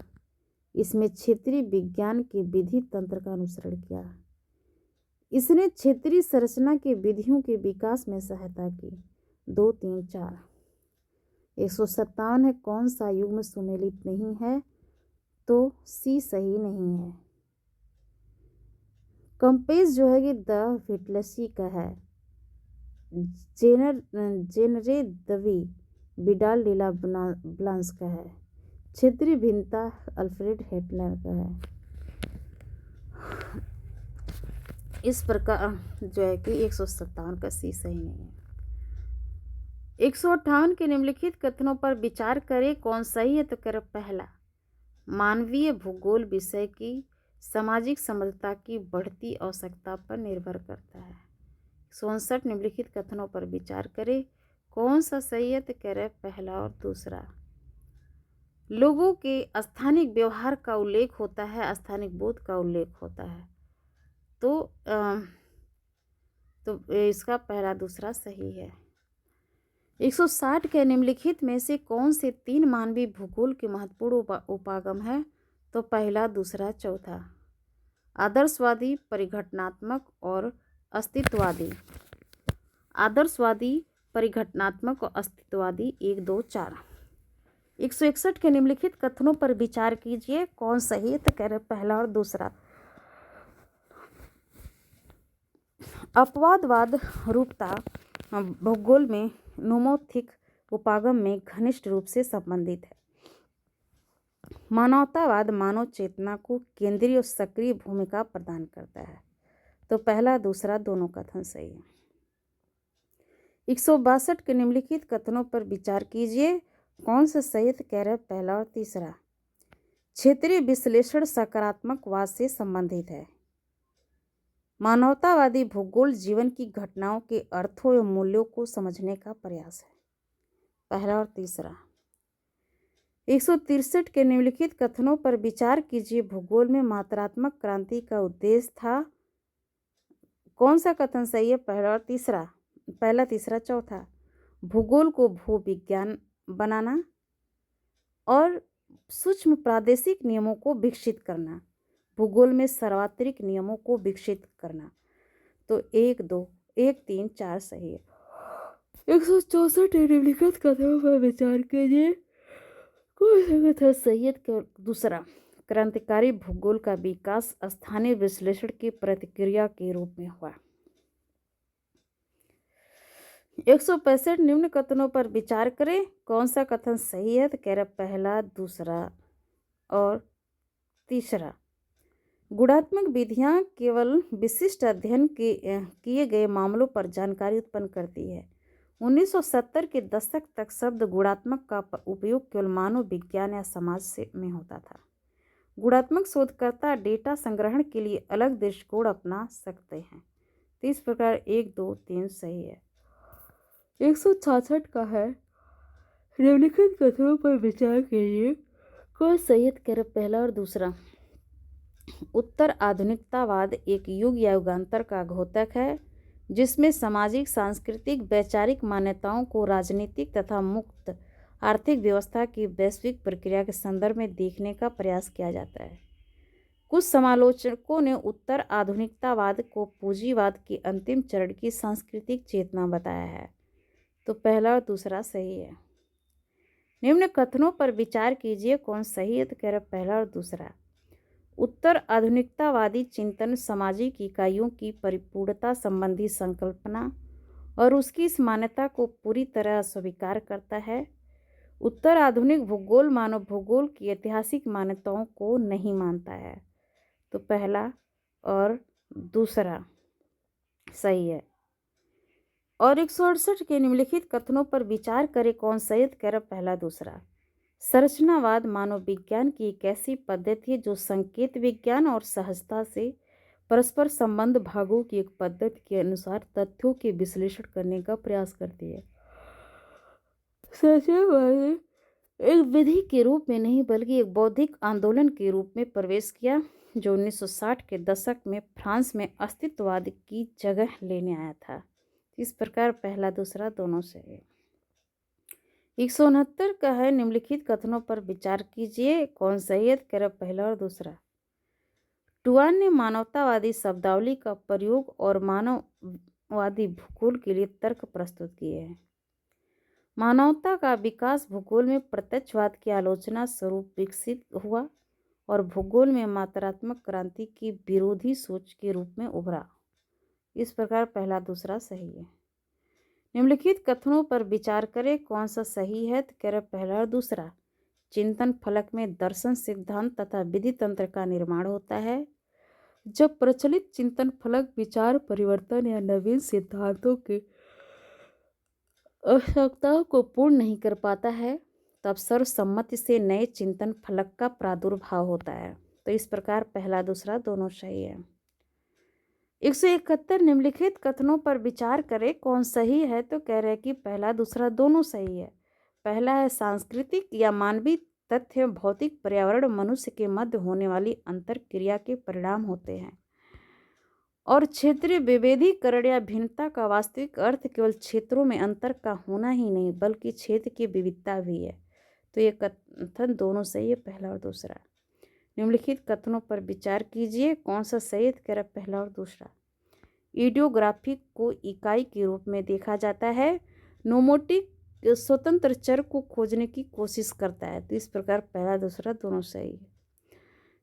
इसमें क्षेत्रीय विज्ञान के विधि तंत्र का अनुसरण किया। इसने क्षेत्रीय संरचना के विधियों के विकास में सहायता की। 2, 3, 4। 157 है। कौन सा युग्म सुमेलित नहीं है? तो सी सही नहीं है। कंपेस जो है कि द विटलसी का है। जेनरे दवी बिडाल डीला ब्लांस का है। क्षेत्रीय भिन्नता अल्फ्रेड हेटलर का है। इस प्रकार जो है कि 157 का सी सही नहीं है। 158 के निम्नलिखित कथनों पर विचार करें। कौन सही है? तो कह रहे पहला। मानवीय भूगोल विषय की सामाजिक समर्थता की बढ़ती आवश्यकता पर निर्भर करता है। 159 निम्नलिखित कथनों पर विचार करें। कौन सा सही है? तो कह रहे पहला और दूसरा। लोगों के स्थानिक व्यवहार का उल्लेख होता है, स्थानिक बोध का उल्लेख होता है। तो इसका पहला दूसरा सही है। 160 के निम्नलिखित में से कौन से 3 मानवीय भूगोल के महत्वपूर्ण उपागम है? तो पहला, दूसरा, चौथा। आदर्शवादी, परिघटनात्मक और अस्तित्ववादी। आदर्शवादी, परिघटनात्मक और अस्तित्ववादी 1, 2, 4। 161 के निम्नलिखित कथनों पर विचार कीजिए। कौन सही है? तो कह रहे पहला और दूसरा। अपवादवाद रूपता भूगोल में नोमोथिक उपागम में घनिष्ठ रूप से संबंधित है। मानवतावाद मानव चेतना को केंद्रीय और सक्रिय भूमिका प्रदान करता है। तो पहला, दूसरा दोनों कथन सही है। 162 के निम्नलिखित कथनों पर विचार कीजिए। कौन सा सही है? तो कह रहे पहला और तीसरा। क्षेत्रीय विश्लेषण सकारात्मकवाद से संबंधित है। मानवतावादी भूगोल जीवन की घटनाओं के अर्थों एवं मूल्यों को समझने का प्रयास है। पहला और तीसरा। 163 के निम्नलिखित कथनों पर विचार कीजिए। भूगोल में मात्रात्मक क्रांति का उद्देश्य था। कौन सा कथन सही है? पहला और तीसरा। पहला, तीसरा, चौथा। भूगोल को भूविज्ञान बनाना और सूक्ष्म प्रादेशिक नियमों को विकसित करना। भूगोल में सार्वत्रिक नियमों को विकसित करना। तो 1, 2, 1, 3, 4 सही है। 164 निम्नलिखित कथनों पर विचार कीजिए। कौन सा कथन सही है? दूसरा। क्रांतिकारी भूगोल का विकास स्थानीय विश्लेषण की प्रतिक्रिया के रूप में हुआ। 165 निम्न कथनों पर विचार करें। कौन सा कथन सही है? तो कह रहा पहला, दूसरा और तीसरा। गुणात्मक विधियां केवल विशिष्ट अध्ययन किए गए मामलों पर जानकारी उत्पन्न करती है। 1970 के दशक तक शब्द गुणात्मक का उपयोग केवल मानव विज्ञान या समाज से में होता था। गुणात्मक शोधकर्ता डेटा संग्रहण के लिए अलग दृष्टिकोण अपना सकते हैं। तो इस प्रकार 1, 2, 3 सही है। 166 का है, निम्नलिखित कथनों पर विचार कीजिए। कौन सही है? कह रहे पहला और दूसरा। उत्तर आधुनिकतावाद एक युग या युगांतर का घोतक है जिसमें सामाजिक, सांस्कृतिक, वैचारिक मान्यताओं को राजनीतिक तथा मुक्त आर्थिक व्यवस्था की वैश्विक प्रक्रिया के संदर्भ में देखने का प्रयास किया जाता है। कुछ समालोचकों ने उत्तर आधुनिकतावाद को पूंजीवाद के अंतिम चरण की सांस्कृतिक चेतना बताया है। तो पहला और दूसरा सही है। निम्न कथनों पर विचार कीजिए। कौन सही है? तो कह रहा पहला और दूसरा। उत्तर आधुनिकतावादी चिंतन सामाजिक इकाइयों की परिपूर्णता संबंधी संकल्पना और उसकी इस मान्यता को पूरी तरह अस्वीकार करता है। उत्तर आधुनिक भूगोल मानव भूगोल की ऐतिहासिक मान्यताओं को नहीं मानता है। तो पहला और दूसरा सही है। और 168 के निम्नलिखित कथनों पर विचार करें। कौन सही है? कह रहा पहला, दूसरा। संरचनावाद मानव विज्ञान की एक ऐसी पद्धति है जो संकेत विज्ञान और सहजता से परस्पर संबंध भागों की एक पद्धति के अनुसार तथ्यों के विश्लेषण करने का प्रयास करती है। संरचनावाद एक विधि के रूप में नहीं बल्कि एक बौद्धिक आंदोलन के रूप में प्रवेश किया जो 1960 के दशक में फ्रांस में अस्तित्ववाद की जगह लेने आया था। इस प्रकार पहला, दूसरा दोनों से है। 169 का है, निम्नलिखित कथनों पर विचार कीजिए। कौन सही है? कह रहा पहला और दूसरा। टुआन ने मानवतावादी शब्दावली का प्रयोग और मानववादी भूगोल के लिए तर्क प्रस्तुत किए हैं। मानवता का विकास भूगोल में प्रत्यक्षवाद की आलोचना स्वरूप विकसित हुआ और भूगोल में मात्रात्मक क्रांति की विरोधी सोच के रूप में उभरा। इस प्रकार पहला, दूसरा सही है। निम्नलिखित कथनों पर विचार करें। कौन सा सही है? तो कह रहा पहला और दूसरा। चिंतन फलक में दर्शन, सिद्धांत तथा विधि तंत्र का निर्माण होता है। जब प्रचलित चिंतन फलक विचार परिवर्तन या नवीन सिद्धांतों के आवश्यकताओं को पूर्ण नहीं कर पाता है तब सर्वसम्मति से नए चिंतन फलक का प्रादुर्भाव होता है। तो इस प्रकार पहला, दूसरा दोनों सही है। 171 निम्नलिखित कथनों पर विचार करें। कौन सही है? तो कह रहे हैं कि पहला, दूसरा दोनों सही है। पहला है, सांस्कृतिक या मानवीय तथ्य भौतिक पर्यावरण मनुष्य के मध्य होने वाली अंतर क्रिया के परिणाम होते हैं और क्षेत्रीय विभेदीकरण या भिन्नता का वास्तविक अर्थ केवल क्षेत्रों में अंतर का होना ही नहीं बल्कि क्षेत्र की विविधता भी है। तो ये कथन दोनों सही है, पहला और दूसरा। निम्नलिखित कथनों पर विचार कीजिए। कौन सा सही? कह रहा पहला और दूसरा। इडियोग्राफी को इकाई के रूप में देखा जाता है। नोमोटिक स्वतंत्र चर को खोजने की कोशिश करता है। तो इस प्रकार पहला, दूसरा दोनों सही है।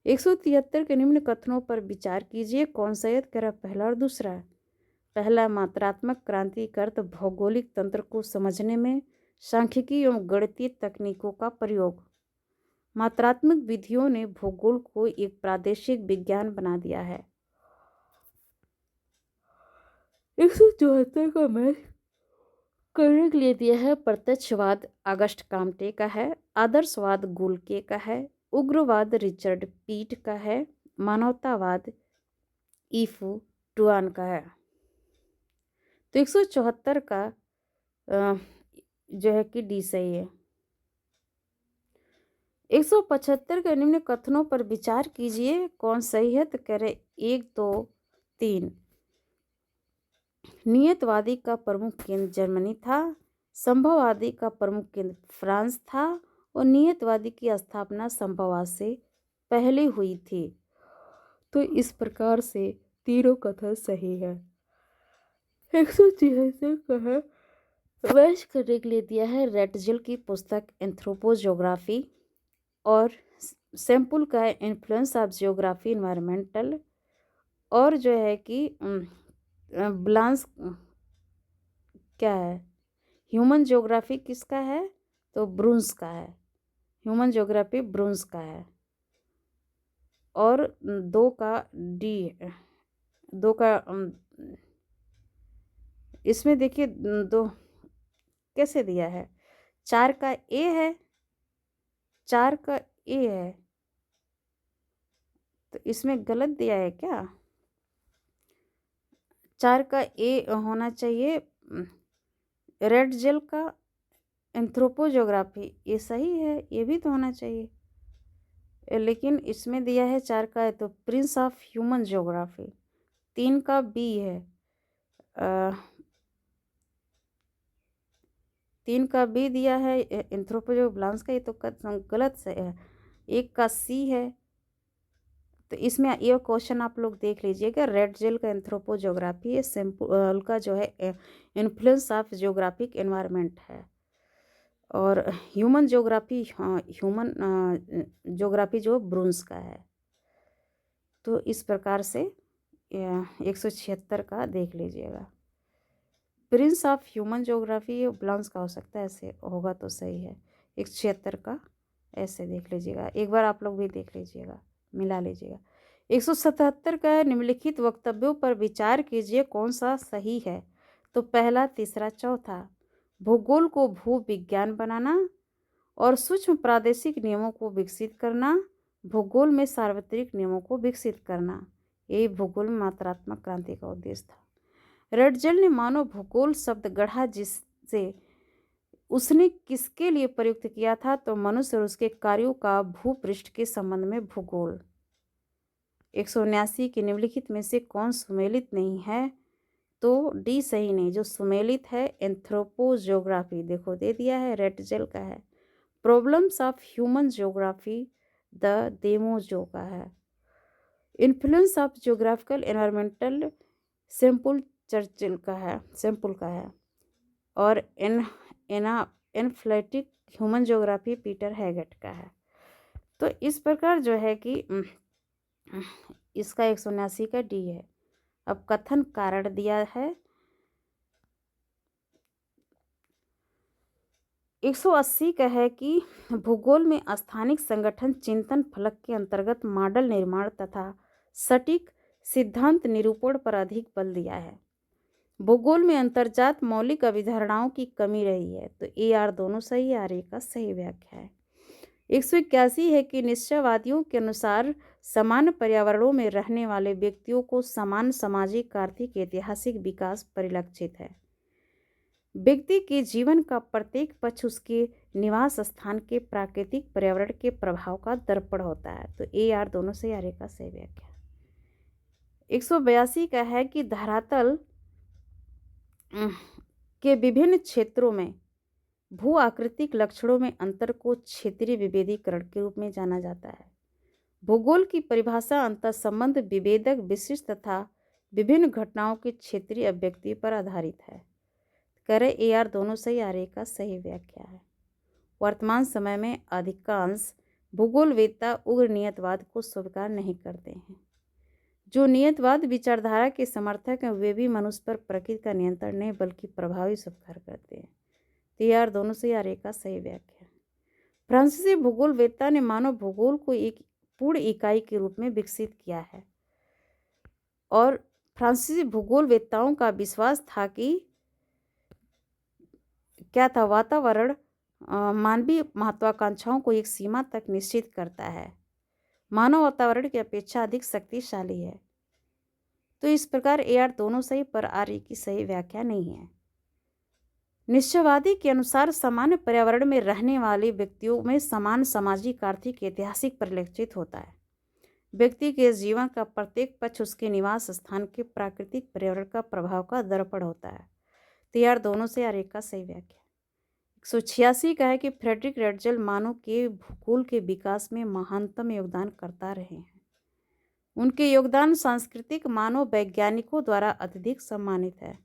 173 के निम्न कथनों पर विचार कीजिए। कौन सा है? कह रहा पहला और दूसरा। पहला, मात्रात्मक क्रांति का अर्थ भौगोलिक तंत्र को समझने में सांख्यिकी एवं गणितीय तकनीकों का प्रयोग। मात्रात्मक विधियों ने भूगोल को एक प्रादेशिक विज्ञान बना दिया है। 174 का मैच करने के लिए दिया है। प्रत्यक्षवाद अगस्ट काम्टे का है। आदर्शवाद गुलके का है। उग्रवाद रिचर्ड पीट का है। मानवतावाद ईफू टुआन का है। तो 174 का जो है कि डी सही है। 175 के निम्न कथनों पर विचार कीजिए, कौन सही है? तो कह रहे 1, 2, 3। नियतवादी का प्रमुख केंद्र जर्मनी था, संभववादी का प्रमुख केंद्र फ्रांस था और नियतवादी की स्थापना संभववाद से पहले हुई थी। तो इस प्रकार से तीनों कथन सही है। 176 का है मैच करने के लिए दिया है रेटजिल की पुस्तक एंथ्रोपोजियोग्राफी और सैम्पुल का है इन्फ्लुएंस ऑफ जियोग्राफी इन्वायरमेंटल और जो है कि ब्लांस क्या है ह्यूमन ज्योग्राफी किसका है? तो ब्रूंस का है। ह्यूमन ज्योग्राफी ब्रूंस का है। और 2 का डी 2 का इसमें देखिए 2 कैसे दिया है? 4 का ए है, 4 का ए है, तो इसमें गलत दिया है क्या? 4 का ए होना चाहिए। रेड जेल का एंथ्रोपोजियोग्राफी ये सही है, ये भी तो होना चाहिए, लेकिन इसमें दिया है 4 का है तो प्रिंस ऑफ ह्यूमन ज्योग्राफी। 3 का बी है, 3 का बी दिया है एंथ्रोपोजियोग्राफी का, ये तो गलत से है। 1 का सी है, तो इसमें ये क्वेश्चन आप लोग देख लीजिएगा। रेड जेल का एंथ्रोपोजियोग्राफी है, सैम्पल का जो है इन्फ्लुएंस ऑफ जियोग्राफिक एनवायरनमेंट है और ह्यूमन ज्योग्राफी ह्यूमन ज्योग्राफी जो ब्रूंस का है। तो इस प्रकार से 176 का देख लीजिएगा। प्रिंस ऑफ ह्यूमन ज्योग्राफी ये ब्लांस का हो सकता है, ऐसे होगा तो सही है। 176 का ऐसे देख लीजिएगा, एक बार आप लोग भी देख लीजिएगा, मिला लीजिएगा। 177 का है निम्नलिखित वक्तव्यों पर विचार कीजिए, कौन सा सही है? तो पहला, तीसरा, चौथा। भूगोल को भू विज्ञान बनाना और सूक्ष्म प्रादेशिक नियमों को विकसित करना, भूगोल में सार्वत्रिक नियमों को विकसित करना, यही भूगोल में मात्रात्मक क्रांति का उद्देश्य था। रेडजेल ने मानव भूगोल शब्द गढ़ा, जिससे उसने किसके लिए प्रयुक्त किया था? तो मनुष्य और उसके कार्यों का भूपृष्ठ के संबंध में भूगोल। 179 के निम्नलिखित में से कौन सुमेलित नहीं है? तो डी सही नहीं, जो सुमेलित है एंथ्रोपोजियोग्राफी, देखो दे दिया है, रेडजेल का है। Problems of human geography the Demangeon का है। Influence of geographical environmental Semple Churchill का है, सैम्पुल का है। और analytic human geography Peter Haggett का है। तो इस प्रकार जो है कि इसका 179 का डी है। अब कथन कारण दिया है। 180 का है कि भूगोल में स्थानिक संगठन चिंतन फलक के अंतर्गत मॉडल निर्माण तथा सटीक सिद्धांत निरूपण पर अधिक बल दिया है। भूगोल में अंतर्जात मौलिक अभिधारणाओं की कमी रही है, तो ए आर दोनों सही, आर ए का सही व्याख्या है। 181 है कि निश्चयवादियों के अनुसार समान पर्यावरणों में रहने वाले व्यक्तियों को समान सामाजिक, आर्थिक, ऐतिहासिक विकास परिलक्षित है। व्यक्ति के जीवन का प्रत्येक पक्ष उसके निवास स्थान के प्राकृतिक पर्यावरण के प्रभाव का दर्पण होता है, तो ए आर दोनों से, आर ए का सही व्याख्या। 182 का है कि धरातल के विभिन्न क्षेत्रों में भू आकृतिक लक्षणों में अंतर को क्षेत्रीय विभेदीकरण के रूप में जाना जाता है। भूगोल की परिभाषा अंतर्संबंध विभेदक, विशिष्ट तथा विभिन्न घटनाओं के क्षेत्रीय अभिव्यक्ति पर आधारित है। करे ए आर दोनों सही, आर ए का सही व्याख्या है। वर्तमान समय में अधिकांश भूगोलवेत्ता उग्र नियतवाद को स्वीकार नहीं करते हैं। जो नियतवाद विचारधारा के समर्थक हैं वे भी मनुष्य पर प्रकृति का नियंत्रण नहीं बल्कि प्रभावी स्वीकार करते हैं, तो यार दोनों से, यार एक का सही व्याख्या। फ्रांसीसी भूगोलवेत्ता ने मानव भूगोल को एक पूर्ण इकाई के रूप में विकसित किया है और फ्रांसीसी भूगोलवेत्ताओं का विश्वास था कि क्या था, वातावरण मानवीय महत्वाकांक्षाओं को एक सीमा तक निश्चित करता है, मानव वातावरण की अपेक्षा अधिक शक्तिशाली है। तो इस प्रकार ए आर दोनों सही, पर आर ई की सही व्याख्या नहीं है। निश्चयवादी के अनुसार सामान्य पर्यावरण में रहने वाले व्यक्तियों में समान सामाजिक, आर्थिक, ऐतिहासिक परिलक्षित होता है। व्यक्ति के जीवन का प्रत्येक पक्ष उसके निवास स्थान के प्राकृतिक पर्यावरण का प्रभाव का दर्पण होता है। तो यार दोनों से यार एक का सही व्याख्या। 186 का है कि फ्रेडरिक रेटजल मानव के भूगोल के विकास में महानतम योगदान करता रहे हैं। उनके योगदान सांस्कृतिक मानव वैज्ञानिकों द्वारा अत्यधिक सम्मानित है।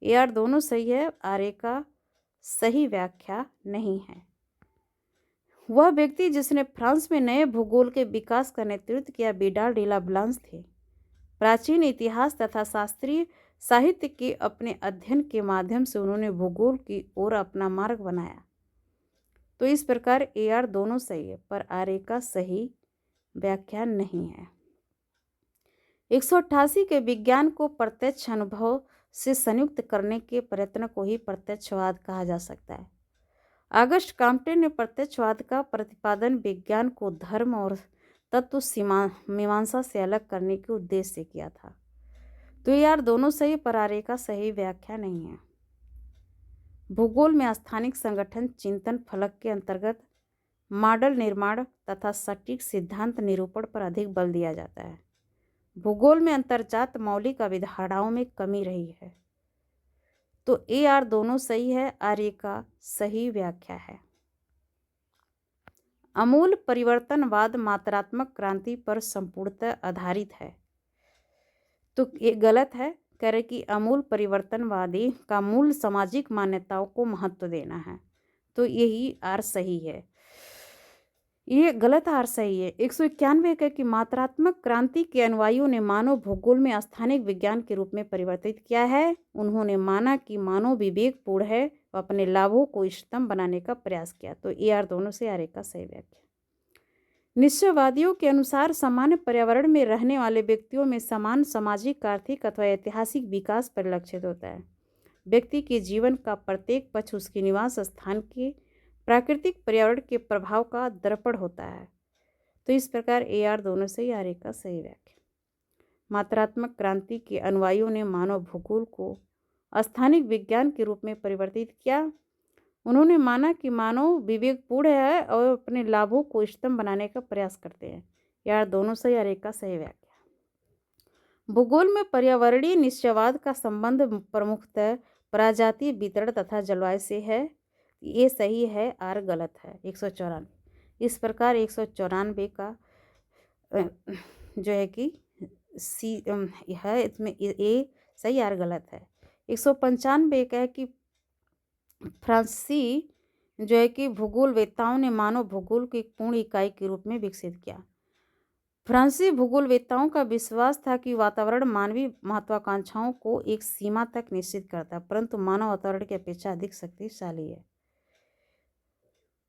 यार दोनों सही है, आर्य का सही व्याख्या नहीं है। वह व्यक्ति जिसने फ्रांस में नए भूगोल के विकास का नेतृत्व किया विडाल डी ला ब्लांस थे। प्राचीन इतिहास तथा शास्त्रीय साहित्य के अपने अध्ययन के माध्यम से उन्होंने भूगोल की ओर अपना मार्ग बनाया। तो इस प्रकार AR दोनों सही है, पर आर्य का सही व्याख्या नहीं है। 188 के विज्ञान को प्रत्यक्ष अनुभव से संयुक्त करने के प्रयत्न को ही प्रत्यक्षवाद कहा जा सकता है। ऑगस्ट कॉम्टे ने प्रत्यक्षवाद का प्रतिपादन विज्ञान को धर्म और तत्व मीमांसा से अलग करने के उद्देश्य से किया था। तो यार दोनों सही, पर आर्य का सही व्याख्या नहीं है। भूगोल में स्थानिक संगठन चिंतन फलक के अंतर्गत मॉडल निर्माण तथा सटीक सिद्धांत निरूपण पर अधिक बल दिया जाता है। भूगोल में अंतर्जात मौलिक अवधारणाओं में कमी रही है। तो AR दोनों सही है, आर्य का सही व्याख्या है। आमूल परिवर्तनवाद मात्रात्मक क्रांति पर संपूर्णतः आधारित है। तो ये गलत है। कह रहे कि आमूल परिवर्तनवादी का मूल सामाजिक मान्यताओं को महत्व देना है। तो यही आर सही है, ये गलत आर सही है। 191 का कि मात्रात्मक क्रांति के अनुयायियों ने मानव भूगोल में स्थानिक विज्ञान के रूप में परिवर्तित किया है। उन्होंने माना कि मानव विवेकपूर्ण है और अपने लाभों को इष्टतम बनाने का प्रयास किया। तो AR दोनों से आर्य का सही व्याख्या। निश्चयवादियों के अनुसार सामान्य पर्यावरण में रहने वाले व्यक्तियों में समान सामाजिक, आर्थिक अथवा ऐतिहासिक विकास परिलक्षित होता है। व्यक्ति के जीवन का प्रत्येक पक्ष उसके निवास स्थान के प्राकृतिक पर्यावरण के प्रभाव का दर्पण होता है। तो इस प्रकार AR दोनों से आर्य का सही व्याख्या। मात्रात्मक क्रांति के अनुयायियों ने मानव भूगोल को स्थानिक विज्ञान के रूप में परिवर्तित किया। उन्होंने माना कि मानव विवेकपूर्ण है और अपने लाभों को इष्टतम बनाने का प्रयास करते हैं। यार दोनों सही, आर्य का सही व्याख्या। भूगोल में पर्यावरणीय निश्चयवाद का संबंध प्रमुखतः प्रजाति वितरण तथा जलवायु से है। ये सही है, आर गलत है। 194। इस प्रकार 194 का जो है कि सी है, इसमें ए सही, आर गलत है। 195 का है कि फ्रांसीसी जो है कि भूगोलवेत्ताओं ने मानव भूगोल को एक पूर्ण इकाई के रूप में विकसित किया। फ्रांसीसी भूगोलवेत्ताओं का विश्वास था कि वातावरण मानवीय महत्वाकांक्षाओं को एक सीमा तक निश्चित करता है, परंतु मानव वातावरण की अपेक्षा अधिक शक्तिशाली है।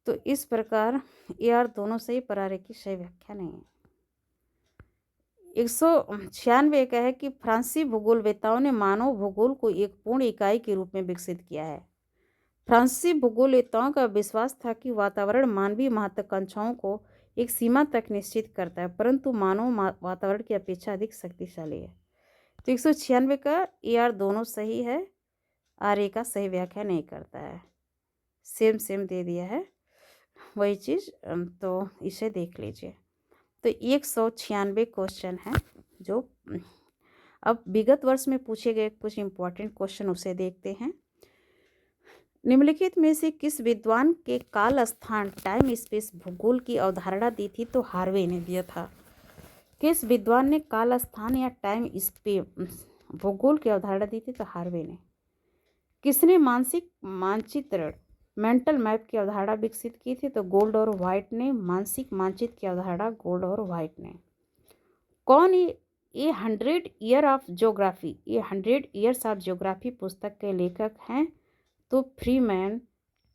तो इस प्रकार AR दोनों सही, पर आर्य की सही व्याख्या नहीं है। 196 का है कि फ्रांसीसी भूगोलवेत्ताओं ने मानव भूगोल को एक पूर्ण इकाई के रूप में विकसित किया है। फ्रांसीसी भूगोलवेत्ताओं का विश्वास था कि वातावरण मानवीय महत्वाकांक्षाओं को एक सीमा तक निश्चित करता है, परंतु मानव वातावरण की अपेक्षा अधिक शक्तिशाली है। तो 196 का AR दोनों सही है, आर्य का सही व्याख्या नहीं करता है। सेम दे दिया है वही चीज़, तो इसे देख लीजिए। तो 196 क्वेश्चन है जो अब विगत वर्ष में पूछे गए कुछ इंपॉर्टेंट क्वेश्चन उसे देखते हैं। निम्नलिखित में से किस विद्वान के काल, स्थान, टाइम स्पेस भूगोल की अवधारणा दी थी? तो हार्वे ने दिया था। किस विद्वान ने काल, स्थान या टाइम स्पेस भूगोल की अवधारणा दी थी? तो हार्वे ने। किसने मानसिक मानचित्रण, मेंटल मैप की अवधारणा विकसित की थी? तो गोल्ड और वाइट ने। मानसिक मानचित्र की अवधारणा गोल्ड और वाइट ने। कौन ये 100 ईयर ऑफ ज्योग्राफी, ये 100 ईयर्स ऑफ ज्योग्राफी पुस्तक के लेखक हैं? तो फ्रीमैन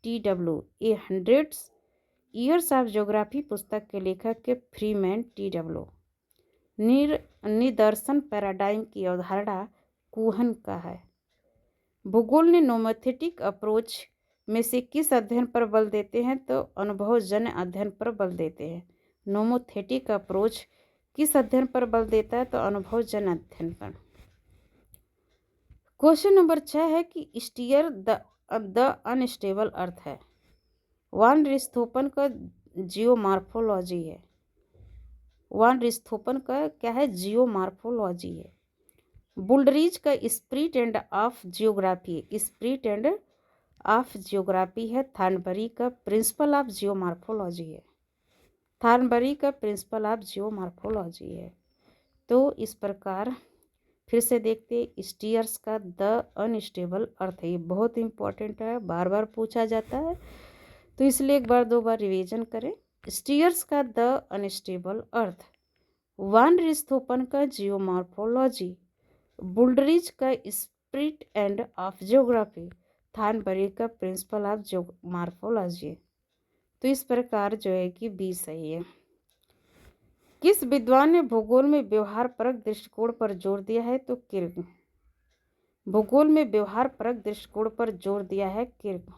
TW। ये 100 ईयर्स ऑफ ज्योग्राफी पुस्तक के लेखक के फ्रीमैन TW। निदर्शन पैराडाइम की अवधारणा कुहन का है। भूगोल ने नोमोथेटिक अप्रोच में से किस अध्ययन पर बल देते हैं? तो अनुभवजन्य अध्ययन पर बल देते हैं। नोमोथेटिक अप्रोच किस अध्ययन पर बल देता है? तो अनुभवजन्य अध्ययन पर। क्वेश्चन नंबर 6 है कि स्टीयर द द अनस्टेबल अर्थ है। वान रिस्थोपन का जियोमार्फोलॉजी है। वान रिस्थोपन का क्या है? जियोमार्फोलॉजी है। बुल्डरीज का spirit end of geography, spirit end of geography है। थानबरी का प्रिंसिपल ऑफ जियोमार्फोलॉजी है। थानबरी का प्रिंसिपल ऑफ जियोमार्फोलॉजी है। तो इस प्रकार फिर से देखते, स्टीयर्स का द अनस्टेबल अर्थ है। ये बहुत इंपॉर्टेंट है, बार बार पूछा जाता है, तो इसलिए एक बार दो बार रिवीजन करें। स्टीयर्स का द अनस्टेबल अर्थ, वान रिस्थोपन का जियोमॉर्फोलॉजी, बुल्डरिज का स्पिरिट एंड ऑफ जियोग्राफी, थानबरी का प्रिंसिपल ऑफ जियोमॉर्फोलॉजी। तो इस प्रकार जो है कि बी सही है। किस विद्वान ने भूगोल में व्यवहार परक दृष्टिकोण पर जोर दिया है? तो किर्क। भूगोल में व्यवहार परक दृष्टिकोण पर जोर दिया है किर्क।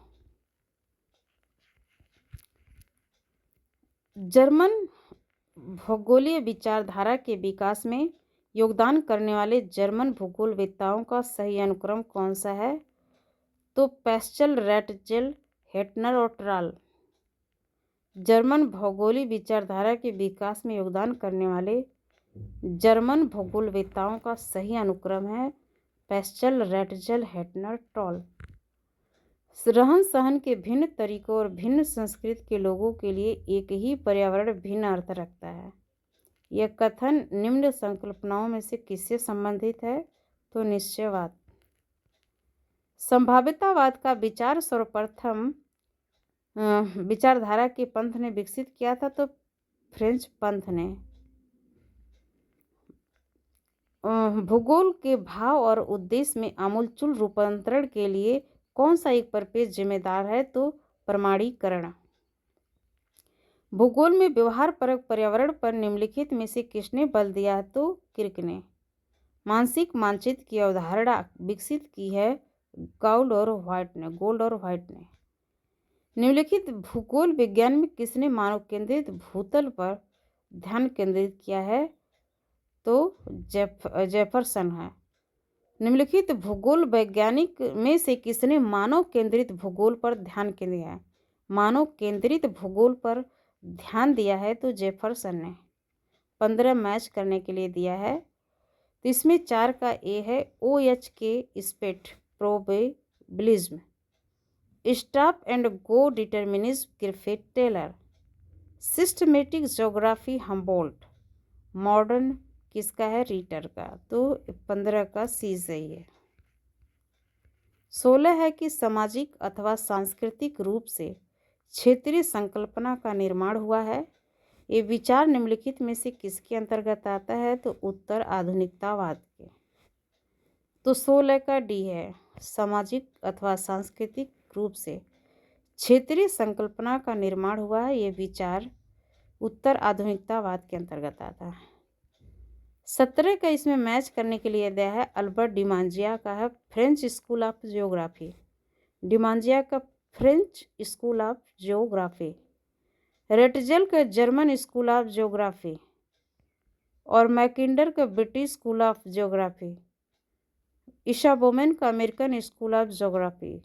जर्मन भूगोलीय विचारधारा के विकास में योगदान करने वाले जर्मन भूगोलवेत्ताओं का सही अनुक्रम कौन सा है? तो पैस्चल, रैटजेल, हेटनर और ट्राल। जर्मन भौगोलिक विचारधारा के विकास में योगदान करने वाले जर्मन भूगोलवेत्ताओं का सही अनुक्रम है पैस्चल, रैटजेल, हेटनर, ट्रॉल। रहन सहन के भिन्न तरीकों और भिन्न संस्कृति के लोगों के लिए एक ही पर्यावरण भिन्न अर्थ रखता है। यह कथन निम्न संकल्पनाओं में से किससे संबंधित है? तो निश्चयवाद। संभाव्यतावाद का विचार सर्वप्रथम विचारधारा के पंथ ने विकसित किया था, तो फ्रेंच पंथ ने। भूगोल के भाव और उद्देश्य में आमूलचूल रूपांतरण के लिए कौन सा एक परिपेक्ष जिम्मेदार है? तो प्रमाणीकरण। भूगोल में व्यवहार परक पर्यावरण पर निम्नलिखित में से किसने बल दिया है? तो किर्क ने। मानसिक मानचित्र की अवधारणा विकसित की है गोल्ड और व्हाइट ने। निम्नलिखित भूगोल विज्ञान में किसने मानव केंद्रित भूतल पर ध्यान केंद्रित किया है? तो जेफरसन है। निम्नलिखित भूगोल वैज्ञानिक में से किसने मानव केंद्रित भूगोल पर ध्यान केंद्रित किया है? मानव केंद्रित भूगोल पर ध्यान दिया है तो जेफरसन ने। 15 मैच करने के लिए दिया है, तो इसमें 4 का ए है। OH के Spate probabilism, stop and go determinism Griffith Taylor, systematic geography Humboldt, modern किसका है? रीटर का। तो 15 का सी सही है। 16 है कि सामाजिक अथवा सांस्कृतिक रूप से क्षेत्रीय संकल्पना का निर्माण हुआ है। ये विचार निम्नलिखित में से किसके अंतर्गत आता है? तो उत्तर आधुनिकतावाद के। तो 16 का डी है, सामाजिक अथवा सांस्कृतिक रूप से क्षेत्रीय संकल्पना का निर्माण हुआ है। ये विचार उत्तर आधुनिकतावाद के अंतर्गत आता है। 17 का इसमें मैच करने के लिए दिया है अल्बर्ट डिमांजिया का है फ्रेंच स्कूल ऑफ जियोग्राफी। डिमांजिया का French school of geography, Ratzel का जर्मन स्कूल ऑफ जियोग्राफी और मैकिंडर का ब्रिटिश स्कूल ऑफ जियोग्राफी, इशाबोमेन का अमेरिकन स्कूल ऑफ जियोग्राफी।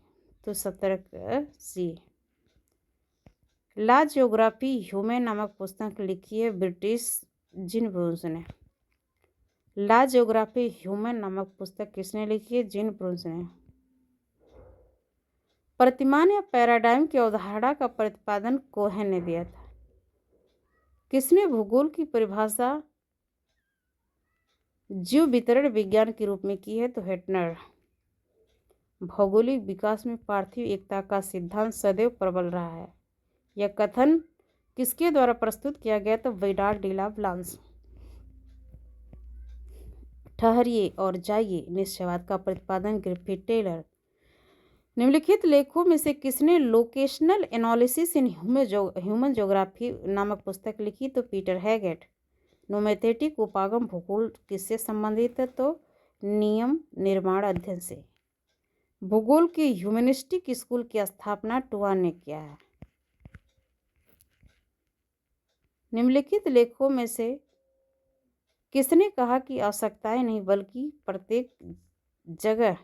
तो 17 का सी। ला जियोग्राफी ह्यूमन नामक पुस्तक लिखी है ब्रिटिश जीन ब्रून्स ने। ला जियोग्राफी ह्यूमन नामक पुस्तक किसने लिखी है? जीन ब्रून्स ने। प्रतिमान या पैराडाइम की अवधारणा का प्रतिपादन कोहेन ने दिया था। किसने भूगोल की परिभाषा जीव वितरण विज्ञान के रूप में की है? तो हेटनर। भौगोलिक विकास में पार्थिव एकता का सिद्धांत सदैव प्रबल रहा है। यह कथन किसके द्वारा प्रस्तुत किया गया? तो विडाल डी ला ब्लांस। ठहरिए और जाइए निश्चयवाद का प्रतिपादन ग्रिफिथ टेलर। निम्नलिखित लेखों में से किसने locational analysis in human geography नामक पुस्तक लिखी? तो पीटर हैगेट। नोमेथेटिक उपागम भूगोल किससे संबंधित है? तो नियम निर्माण अध्ययन से। भूगोल के ह्यूमनिस्टिक स्कूल की स्थापना टुआन ने किया है। निम्नलिखित लेखों में से किसने कहा कि आवश्यकताएं नहीं बल्कि प्रत्येक जगह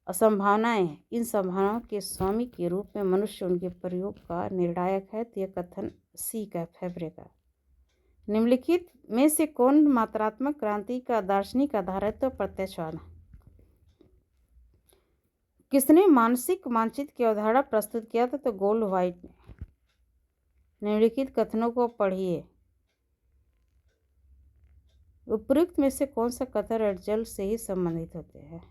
असंभावनाएं हैं। इन संभावनाओं के स्वामी के रूप में मनुष्य उनके प्रयोग का निर्णायक है। तो यह कथन सी का फेब्रे का। निम्नलिखित में से कौन मात्रात्मक क्रांति का दार्शनिक आधार है? तो प्रत्यक्षवाद। किसने मानसिक मानचित्र की अवधारणा प्रस्तुत किया था? तो गोल्ड व्हाइट ने। निम्नलिखित कथनों को पढ़िए। उपयुक्त में से कौन सा कथन रेडजल से ही संबंधित होते हैं?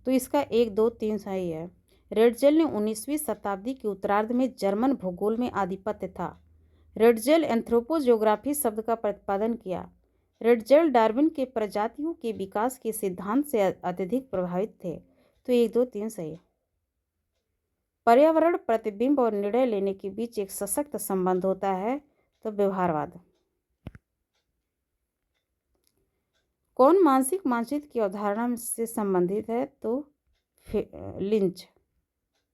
तो इसका 1, 2, 3 सही है। रेडजल ने 19वीं शताब्दी के उत्तरार्ध में जर्मन भूगोल में आधिपत्य था। रेडजल एंथ्रोपोजियोग्राफी शब्द का प्रतिपादन किया। रेडजल डार्विन के प्रजातियों के विकास के सिद्धांत से अत्यधिक प्रभावित थे। तो 1, 2, 3 सही है। पर्यावरण, प्रतिबिंब और निर्णय लेने के बीच एक सशक्त संबंध होता है। तो व्यवहारवाद। कौन मानसिक मानचित्र की अवधारणा से संबंधित है? तो लिंच।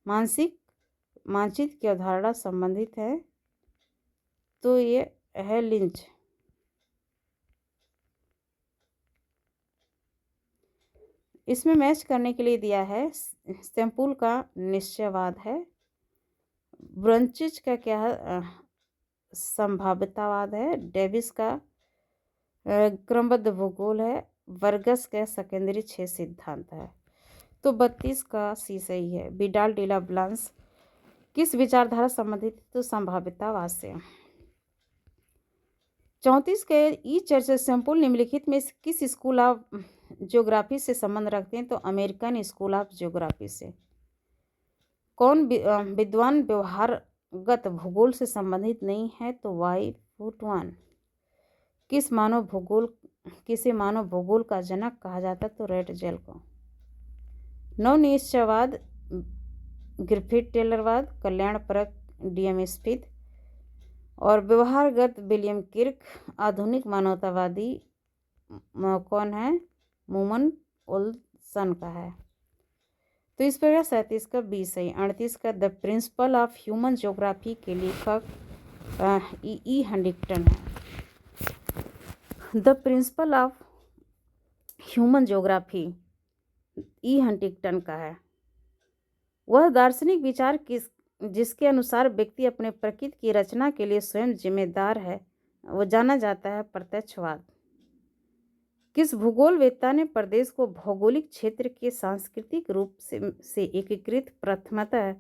मानसिक मानचित्र की अवधारणा संबंधित है तो ये है लिंच। इसमें मैच करने के लिए दिया है सैम्पुल का निश्चयवाद है, ब्रंचिच का क्या है संभाव्यतावाद है, डेविस का क्रमबद्ध भूगोल है, वर्गस का सेकेंडरी 6 सिद्धांत है। तो 32 का सी सही है। विडाल डिला ब्लांस किस विचारधारा संबंधित? तो संभाव्यतावाद से। 34 के ई चर्च सैम्पुल निम्नलिखित में किस स्कूल ऑफ ज्योग्राफी से संबंध रखते हैं? तो अमेरिकन स्कूल ऑफ ज्योग्राफी से। कौन विद्वान व्यवहारगत भूगोल से संबंधित नहीं है? तो वाई फुटवान। किसे मानव भूगोल का जनक कहा जाता? तो रेडजल को। नवनिश्चयवाद ग्रिफिथ टेलरवाद, कल्याणपरक डीएम स्मिथ और व्यवहारगत विलियम किर्क। आधुनिक मानवतावादी कौन है? मूमन ओल्सन का है। तो इस पर 37 का 20 है। 38 का the principle of human geography के लेखक ई हंटिंगटन है। The principle of human geography E Huntington का है। वह दार्शनिक विचार जिसके अनुसार व्यक्ति अपने प्रकृति की रचना के लिए स्वयं जिम्मेदार है, वो जाना जाता है प्रत्यक्षवाद। किस भूगोलवेत्ता ने प्रदेश को भौगोलिक क्षेत्र के सांस्कृतिक रूप से एकीकृत, प्रथमतः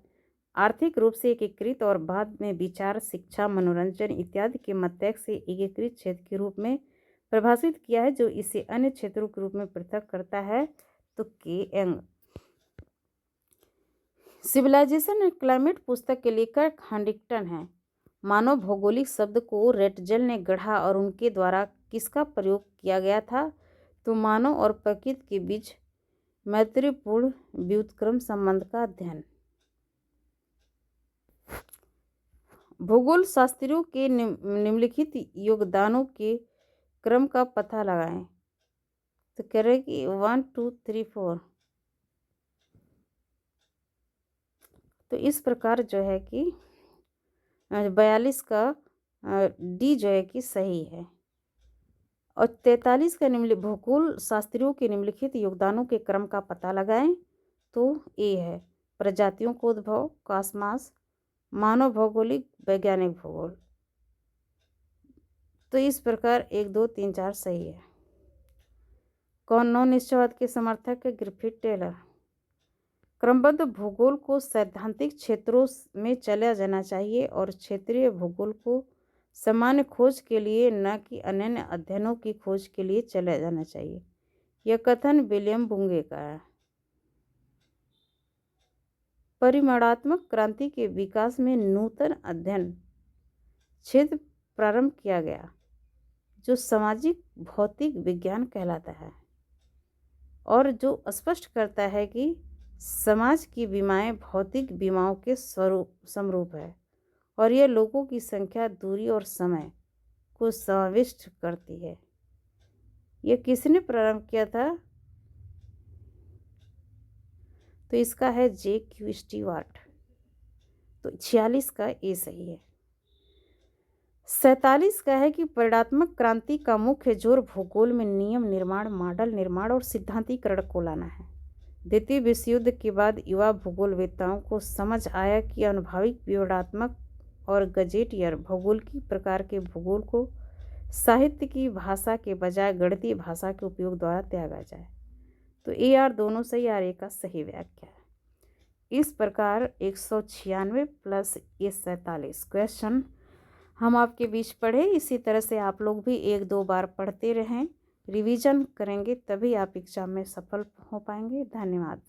आर्थिक रूप से एकीकृत और बाद में विचार, शिक्षा, मनोरंजन इत्यादि के मध्यक से एकीकृत क्षेत्र के रूप में परिभाषित किया है, जो इसे अन्य क्षेत्रों के रूप में पृथक करता है? तो के एंग। सिविलाइजेशन एंड क्लाइमेट पुस्तक के लेखक हंटिंगटन है। मानव भौगोलिक शब्द को रेडजल ने गढ़ा और उनके द्वारा किसका प्रयोग किया गया था? तो मानव और प्रकृति के बीच मैत्रीपूर्ण व्युत्क्रम संबंध का अध्ययन। भूगोल शास्त्रियों के निम्नलिखित योगदानों के क्रम का पता लगाएं। तो कह रहे कि 1, 2, 3, 4। तो इस प्रकार जो है कि 42 का डी जो है कि सही है। और 43 का भूगोल शास्त्रियों के निम्नलिखित योगदानों के क्रम का पता लगाएं। तो ए है प्रजातियों को उद्भव, कॉस्मॉस, मानव भौगोलिक, वैज्ञानिक भूगोल। तो इस प्रकार 1, 2, 3, 4 सही है। कौन नवनिश्चयवाद के समर्थक है? Griffith Taylor. क्रमबद्ध भूगोल को सैद्धांतिक क्षेत्रों में चला जाना चाहिए और क्षेत्रीय भूगोल को सामान्य खोज के लिए न कि अनन्य अध्ययनों की खोज के लिए चला जाना चाहिए। यह कथन विलियम बुंगे का है। परिमाणात्मक क्रांति के विकास में नूतन अध्ययन क्षेत्र प्रारंभ किया गया जो सामाजिक भौतिक विज्ञान कहलाता है और जो स्पष्ट करता है कि समाज की बीमाएं भौतिक बीमाओं के समरूप है और यह लोगों की संख्या, दूरी और समय को समाविष्ट करती है। यह किसने प्रारंभ किया था? तो इसका है J.Q. स्टीवर्ट। तो 46 का ए सही है। 47 का है कि परिणात्मक क्रांति का मुख्य जोर भूगोल में नियम निर्माण, मॉडल निर्माण और सिद्धांतीकरण को लाना है। द्वितीय विश्व युद्ध के बाद युवा भूगोलवेत्ताओं को समझ आया कि अनुभविक विवरणात्मक और गजेटियर भौगोलिकी प्रकार के भूगोल को साहित्य की भाषा के बजाय गणितीय भाषा के उपयोग द्वारा त्यागा जाए। तो ए आर दोनों सही, आर ए का सही व्याख्या है। इस प्रकार 196 प्लस ये 47 क्वेश्चन हम आपके बीच पढ़े। इसी तरह से आप लोग भी 1-2 बार पढ़ते रहें, रिवीजन करेंगे तभी आप एग्जाम में सफल हो पाएंगे। धन्यवाद।